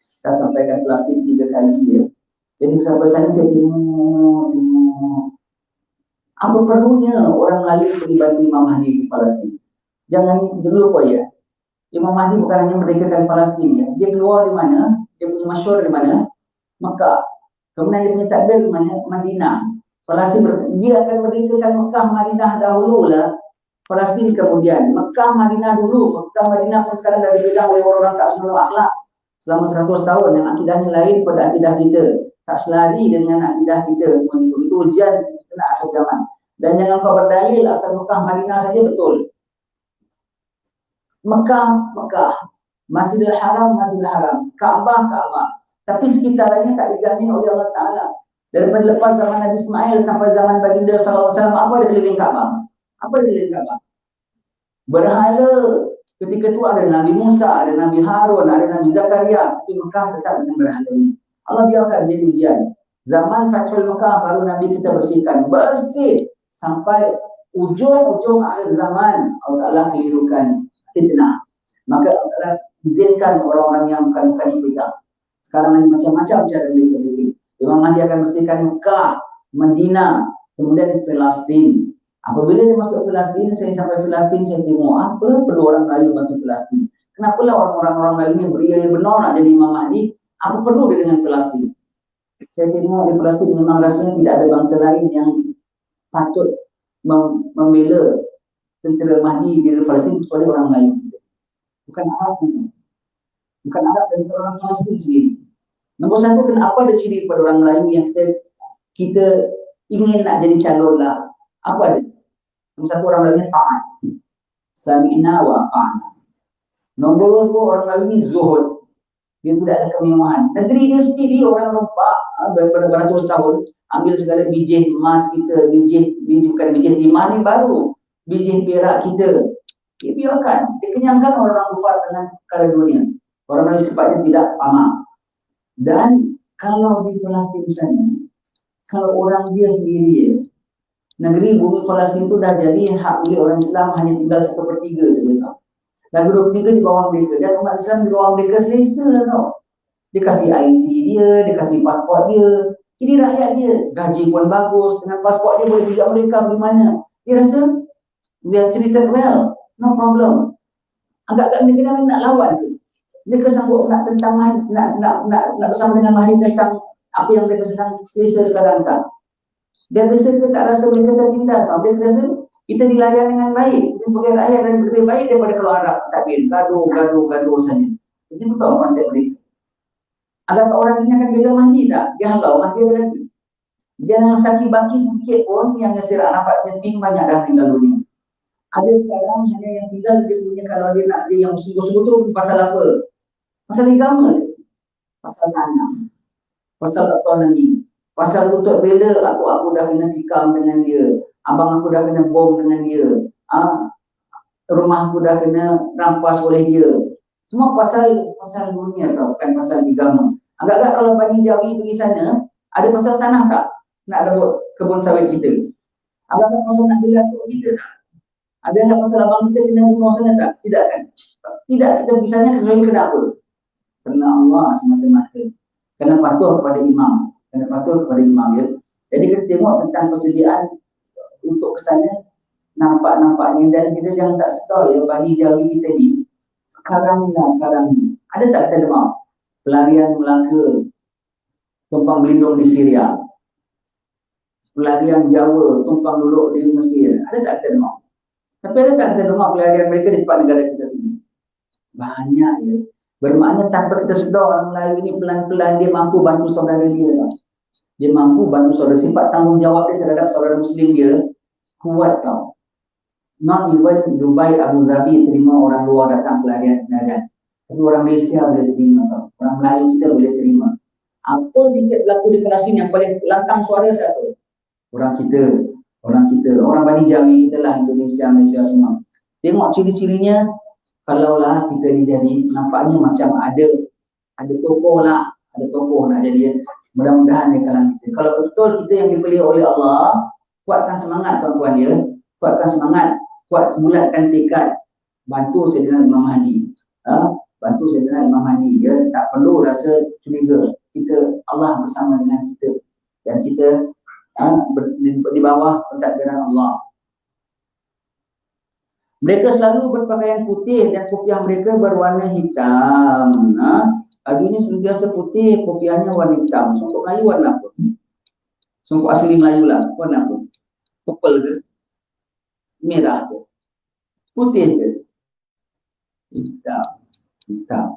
saya sampaikan Palestin 3 kali ya. Jadi sampai sana saya tengok apa perlunya orang Melayu pergi bantu Imam Mahdi di Palestin. Jangan dulu kok ya. Imam Mahdi bukan hanya merdekakan Palestin ya. Dia keluar di mana? Dia punya masyhur di mana? Mekah. Kemudian dia punya takbir di mana? Madinah. Palestin dia akan merdekakan Mekah, Madinah dahululah. Palestin kemudian, Mekah, Madinah dulu. Mekah, Madinah pun sekarang dah dipegang oleh orang-orang tak senonoh akhlak selama 100 tahun yang akidahnya lain pada akidah kita, tak selari dengan akidah kita. Semua itu ujian kita nak akhir zaman. Dan jangan kau berdalil asal Mekah, Madinah saja betul. Mekah, Mekah, Masjidil Haram, Masjidil Haram, Kaabah, Kaabah. Tapi sekitarnya tak dijamin oleh Allah Ta'ala. Daripada lepas zaman Nabi Ismail sampai zaman baginda sallallahu alaihi wasallam, apa ada keliling Kaabah? Apa dia Kaabah? Berhala. Ketika itu ada Nabi Musa, ada Nabi Harun, ada Nabi Zakaria. Tapi Mekah tetap dengan berhala ini. Allah biarkan jadi ujian. Zaman Fathul Mekah baru Nabi kita bersihkan. Bersih. Sampai ujung-ujung akhir zaman Allah Ta'ala kelirukan fitnah. Maka Allah Ta'ala izinkan orang-orang yang bukan dipegang. Sekarang ini macam-macam cara mereka bikin. Imam Mahdi akan bersihkan Mekah, Madinah, kemudian Palestin. Apabila dia masuk Palestin, saya sampai Palestin, saya tengok apa perlu orang Melayu bantu Palestin. Kenapalah orang-orang Melayu ni beria yang benar nak jadi Imam Mahdi? Apa perlu dia dengan Palestin? Saya tengok di Palestin memang rasanya tidak ada bangsa lain yang patut membela tentera Mahdi di Palestin kecuali orang Melayu. Bukan Arab. Bukan Arab dan orang Palestin sendiri. Nombor satu, kenapa ada ciri pada orang Melayu yang kita ingin nak jadi calon lah? Apa ada? Nombor satu, orang Melayu ni taat. Sami'na wa ata'na. Nombor dua, orang Melayu ni zuhud. Dia tidak ada kemewahan. Negeri dia sendiri orang lupa daripada beratus tahun ambil segala biji emas kita, biji bukan biji timah ni baru, biji perak kita. Dia biarkan, dia kenyangkan orang-orang kufar dengan perkara dunia. Orang Melayu sepatutnya tidak aman. Dan kalau di Palestin sana, kalau orang dia sendiri, negeri bumi Palestin itu dah jadi hak milik orang Islam, hanya tinggal 1/3 saja. Lagu 23 di bawah mereka, dan umat Islam di bawah mereka selesa tau. Dia kasih IC dia kasih pasport dia. Jadi rakyat dia, gaji pun bagus, dengan pasport dia boleh pergi Amerika bagaimana. Dia rasa, we are treated well, no problem. Agak-agak mereka nak lawan tu. Mereka sanggup nak tentang, nak bersama dengan Mahdi tentang apa yang mereka sedang selesa sekarang tak. Dan mereka tak rasa mereka tertindas. Mereka rasa kita dilayan dengan baik. Kita sebagai rakyat dan lebih baik daripada kalau Arab. Tapi gaduh saja. Jadi betul konsep mereka. Agak orang ini akan bela Mahdi tak? Dia halau Mahdi lagi. Dia yang sakit baki sedikit pun yang Yasir Arafat penting banyak dah tinggal dunia. Ada sekarang hanya yang tinggal dia punya, kalau dia nak dia yang sungguh-sungguh tu pasal apa? Pasal agama, pasal tanah, pasal autonomi, pasal untuk bela aku dah kena tikam dengan dia, abang aku dah kena bom dengan dia, rumah aku dah kena rampas oleh dia. Semua pasal dunia tau, bukan pasal agama. Agak-agak kalau Bani Jawi pergi sana, ada pasal tanah tak? Nak rebut kebun sawit kita. Agak-agak pasal nak bela atuk kita tak? Ada nak pasal abang kita kena bunuh sana tak? Tidak kan? Tidak, kita pergi sana kecuali kenapa? Kerana Allah semata-mata. Kena patuh kepada imam. Ya. Jadi kita tengok tentang persediaan untuk ke sana. nampak-nampaknya, dan kita jangan tak sedar ya, Bani Jawi kita ni sekarang ni ada tak kita dengar pelarian Melaka tumpang berlindung di Syria, pelarian Jawa tumpang duduk di Mesir, ada tak kita dengar? Tapi ada tak kita dengar pelarian mereka di tempat negara kita sini? Banyak ya. Bermakna tanpa kita sedar, orang Melayu ini pelan-pelan dia mampu bantu saudara dia tau. Dia mampu bantu saudara, sifat tanggungjawab dia terhadap saudara Muslim dia kuat tau. Not even Dubai, Abu Dhabi terima orang luar datang pelarian. Tapi orang Malaysia boleh terima tau. Orang Melayu kita boleh terima. Apa sikit berlaku di kelas ini yang paling lantang suara siapa? Orang kita. Orang Bani Jawi kita lah, Malaysia semua. Tengok ciri-cirinya, kalaulah kita ni jadi, nampaknya macam ada tokoh lah, ada tokoh nak jadi. Mudah-mudahan di kalangan kita. Kalau betul kita yang dipilih oleh Allah, kuatkan semangat tuan-tuan ya. Kuatkan semangat, bulatkan tekad, bantu Sayyidina Imam Mahdi. Bantu Sayyidina Imam Mahdi ya. Tak perlu rasa curiga. Kita, Allah bersama dengan kita. Dan kita di bawah pentadbiran Allah. Mereka selalu berpakaian putih dan kopiah mereka berwarna hitam. Bajunya sentiasa putih, kopiahnya warna hitam. Songkok Melayu warna apa? Songkok asli Melayu lah, warna apa? Purple ke? Merah ke? Putih ke? Hitam.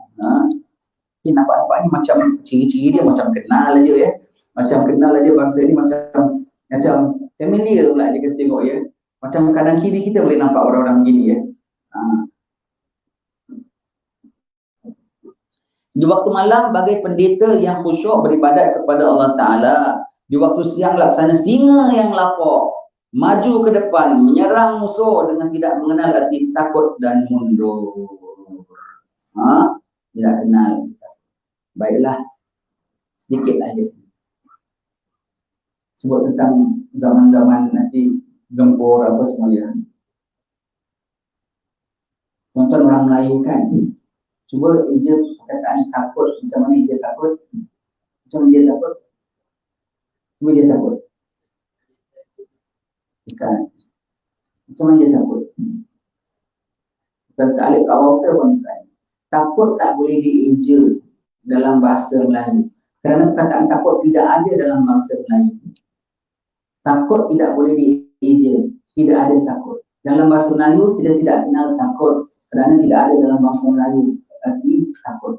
Ini nampak-nampak ni macam ciri-ciri dia macam kenal aja ya. Macam kenal aja bangsa ni, macam familiar pula dia kata tengok ya. Macam kanan kiri kita boleh nampak orang-orang begini ya. Di waktu malam bagai pendeta yang khusyuk beribadat kepada Allah Ta'ala. Di waktu siang laksana singa yang lapar, maju ke depan, menyerang musuh dengan tidak mengenal arti takut dan mundur. Tidak kenal. Baiklah, sedikit aja sebut tentang zaman-zaman nanti gempur apa semuanya. Tuan-tuan orang Melayu kan, cuba eja perkataan takut, macam mana dia takut? Macam mana dia takut? Cuba dia takut. Bukan. Macam mana dia takut? Dan tak alih kawal kita pun bukan. Takut tak boleh dieja dalam bahasa Melayu. Kerana perkataan takut tidak ada dalam bahasa Melayu. Takut tidak boleh dieja. Tidak ada takut. Dalam bahasa Melayu kita tidak kenal takut. Kerana tidak ada dalam bahasa Melayu arti takut.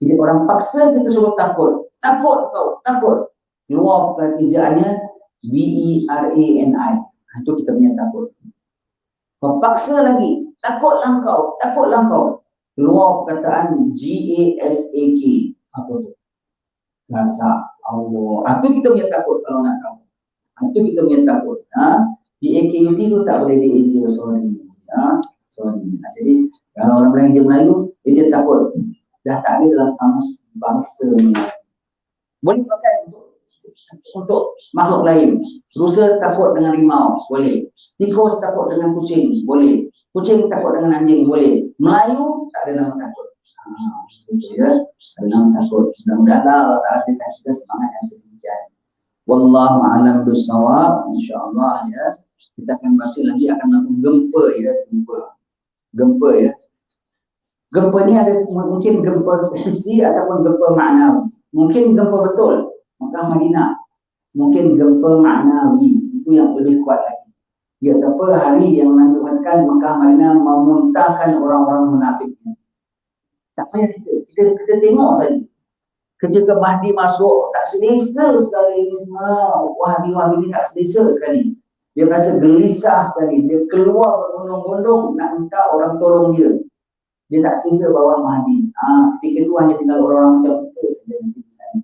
Jadi orang paksa kita suruh takut. Takut kau, takut. Luar ejaannya B-E-R-A-N-I. Itu kita punya takut. Kau paksa lagi. Takutlah kau. Luar perkataan G-A-S-A-K. Apa tu? Rasa Allah. Itu kita punya takut kalau nak tahu. Itu kita punya takut. D-A-K-U-T tu tak boleh dieja sorry. Jadi kalau orang Melayu dia takut. Dah tak ada dalam kamus bangsa Melayu. Boleh pakai untuk makhluk lain. Rusa takut dengan rimau, boleh. Tikus takut dengan kucing, boleh. Kucing takut dengan anjing, boleh. Melayu tak ada nama takut. Itu ya. Ada nama takut. Mudah-mudahan Allah Ta'ala berikan kita semangat yang sedemikian. Wallahu a'lam bishawab. InsyaAllah ya. Kita akan baca lagi, akan langsung gempa ya. Gempa ya. Gempa ni ada mungkin gempa hissi ataupun gempa maknawi. Mungkin gempa betul Mekah Madinah. Mungkin gempa maknawi. Itu yang lebih kuat lagi. Dia apa hari yang menentukan Mekah Madinah memuntahkan orang-orang munafik. Tak payah kita tengok saja. Ketika Mahdi masuk, tak selesa sekali ini semua. Wahabi-wahabi ini tak selesa sekali. Dia rasa gelisah sekali. Dia keluar berbondong-bondong nak minta orang tolong dia. Dia tak selesa bawah Mahdi. Ketika itu hanya tinggal orang-orang macam kita saja nanti di sana.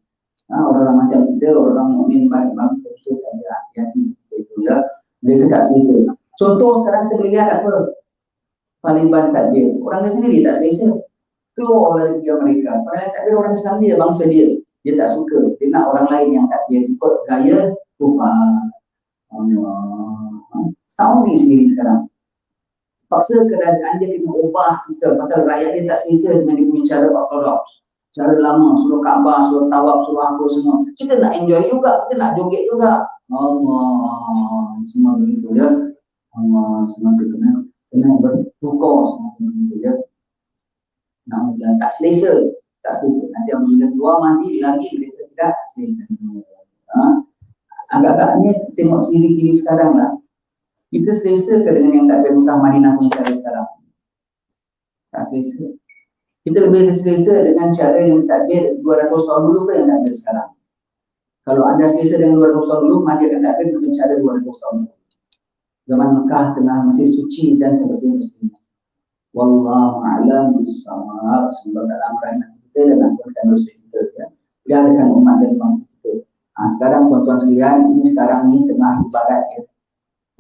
Orang-orang macam kita, orang mukmin bangsa kita saja. Hati-hati itu ya. Dia tak selesa. Contoh sekarang kita boleh lihat apa? Taliban takbir. Orang sendiri tak selesa. Keluar dari dia mereka. Padahal takbir orang Islam dia, bangsa dia. Dia tak suka. Dia nak orang lain yang takbir ikut gaya kufar. Saudi sendiri sekarang. Paksa kerajaan dia kena ubah sistem. Pasal rakyat dia tak selesa dengan dia punya cara ortodoks. Cara lama, suruh Kaabah, suruh tawaf, suruh apa semua. Kita nak enjoy juga, kita nak joget juga. Allah, semua begitu ya. Semakin kena bertukar semakin begitu ya. Nah, tak selesa, tak selesa. Nanti apabila keluar mandi lagi mereka tidak selesa. Agak-agaknya tengok ciri-ciri sekarang lah. Kita selesa ke dengan yang tak ada Mekah Madinah punya cara sekarang? Tak selesa. Kita lebih selesa dengan cara yang tak ada 200 tahun dulu ke yang tak ada sekarang. Kalau anda selesa dengan 200 tahun dulu, maka akan tak ada macam cara 200 tahun dulu. Zaman Mekah tengah masih suci dan sebersih-bersihnya. Wallahu a'lam bishawab. Semoga dalam rahmat kita dan ampunkan dosa kita ya. Biarkan umat dan bangsa kita. Sekarang tuan-tuan sekalian, ini sekarang ni tengah ibarat ya.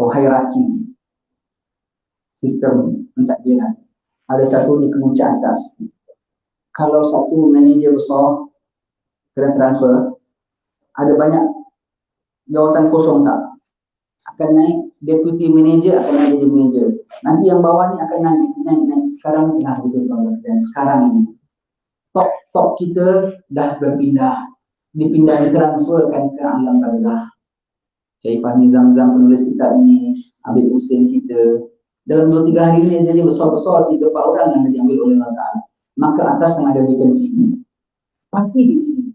Hierarki sistem pentadbiran. Ada satu di kemuncak atas. Kalau satu manager besar kena transfer, ada banyak jawatan kosong tak? Akan naik deputy manager, akan naik jadi manager. Nanti yang bawah ni akan naik. Sekarang ni tengah duduk dan sekarang ini top kita dah berpindah, ditransferkan ke alam barzah. Syekh Fahmi Zamzam penulis kitab ni, Habib Hussein kita, dalam 2-3 hari ni jadi besar-besar 3-4 orang yang diambil oleh Allah Ta'ala. Maka atas yang ada vacancy ni pasti diisi.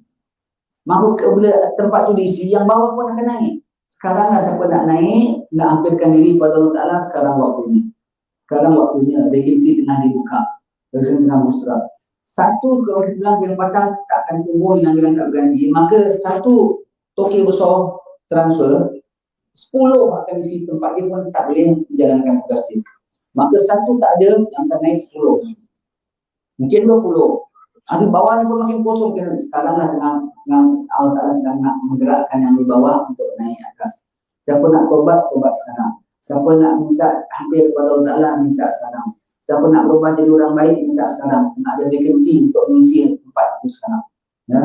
Maka bila tempat tu diisi, yang bawah pun akan naik. Sekarang lah siapa nak naik, nak hampirkan diri pada Allah Ta'ala, sekarang waktunya. Sekarang waktunya, vacancy tengah dibuka. Vacancy tengah musrah. Satu kalau kita bilang yang patah tak akan tumbuh, hilang tak berganti. Maka satu toke besar transfer, 10 akan isi tempat dia pun tak boleh menjalankan tugas dia. Maka satu tak ada, yang akan naik 10. Mungkin 20. Di bawah ni pun makin kosong. Sekarang lah dengan Allah Ta'ala sedang nak menggerakkan yang di bawah untuk naik atas. Siapa nak tobat sekarang. Siapa nak minta hampir kepada Allah Ta'ala, minta sekarang. Siapa nak berubah jadi orang baik, minta sekarang. Nak ada vacancy untuk mengisi tempat itu sekarang. Ya.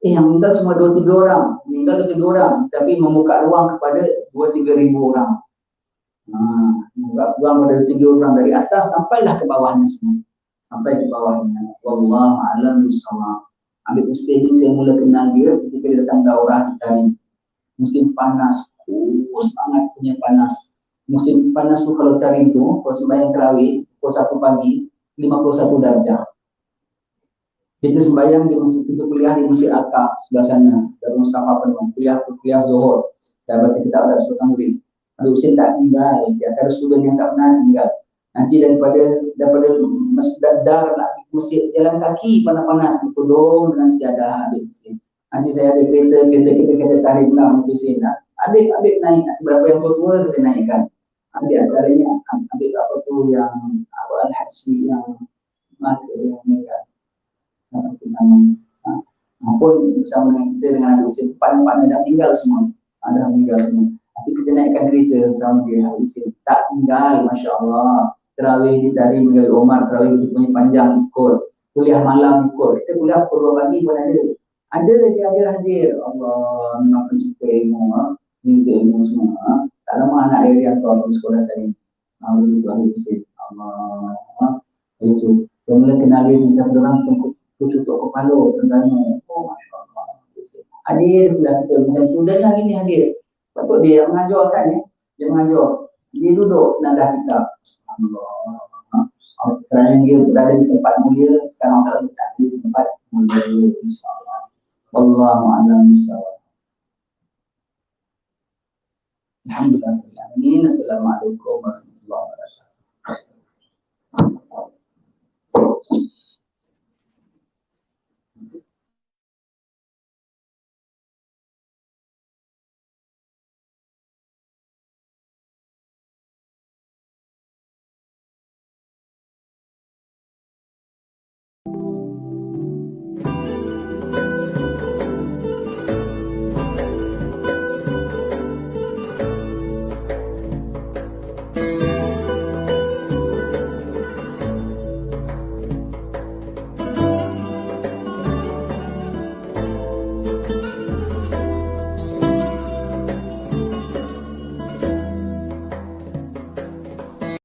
Yang meninggal cuma 2-3 orang. Meninggal 2-3 orang. Tapi membuka ruang kepada 2-3 ribu orang. Membuka ruang kepada 2-3 orang dari atas sampailah ke bawahnya semua. Sampai ke bawahnya. Wallahu a'lam bishawab. Habib Hussein ni saya mula kenal dia ketika dia datang daurah kita ni. Musim panas. Sangat punya panas. Musim panas tu kalau tarik tu, kalau sembahyang tarawih, pukul 1 pagi, 51 darjah. Kita sembahyang di masjid, kita kuliah di Masjid Al-Kaf sebelah sana. Darul Mustafa penuh. Kuliah Zuhur. Saya baca kitab Adab Sultan Murid. Habib Hussein tak tinggal. Dia antara student yang tak pernah tinggal. Nanti daripada masjid dar nak pergi masjid jalan kaki panas-panas ditodong dengan sejadah Habib Hussein. Nanti saya ada kereta tarik pula Habib Hussein. Habib naik. Nanti berapa yang tua kita naikkan. Habib antaranya Habib apa tu yang Al-Habsyi yang meninggal. Pun bersama dengan kita dengan Habib Hussein. Depan-depan dah tinggal semua. Dah meninggal semua. Nanti kita naikkan kereta sama dia Habib Hussein. Tak tinggal, Masya Allah. Terawih di tadi Menggali Omar, terawih itu punya panjang ikut, kuliah malam ikut. Kita kuliah pukul 2 pagi pun ada. Dia ada hadir. Allah memang pencipta ilmu, minta ilmu semua. Tak lama anak dia yang tahu di sekolah tadi. Begitu Habib Hussein. Allah. Itu. Saya mula kenal dia macam orang tutup kepala, Terengganu. Masya Allah. Hadir pula kita macam student lagi ni hadir. Patut dia yang mengajarkan ya. Dia mengajar. Dia duduk nadah kitab. Allah. Kerana dia berada di tempat mulia, sekarang tak letak di tempat mulia, insyaAllah. Wallahu a'lam bishawab. Alhamdulillah. Assalamualaikum warahmatullahi wabarakatuh.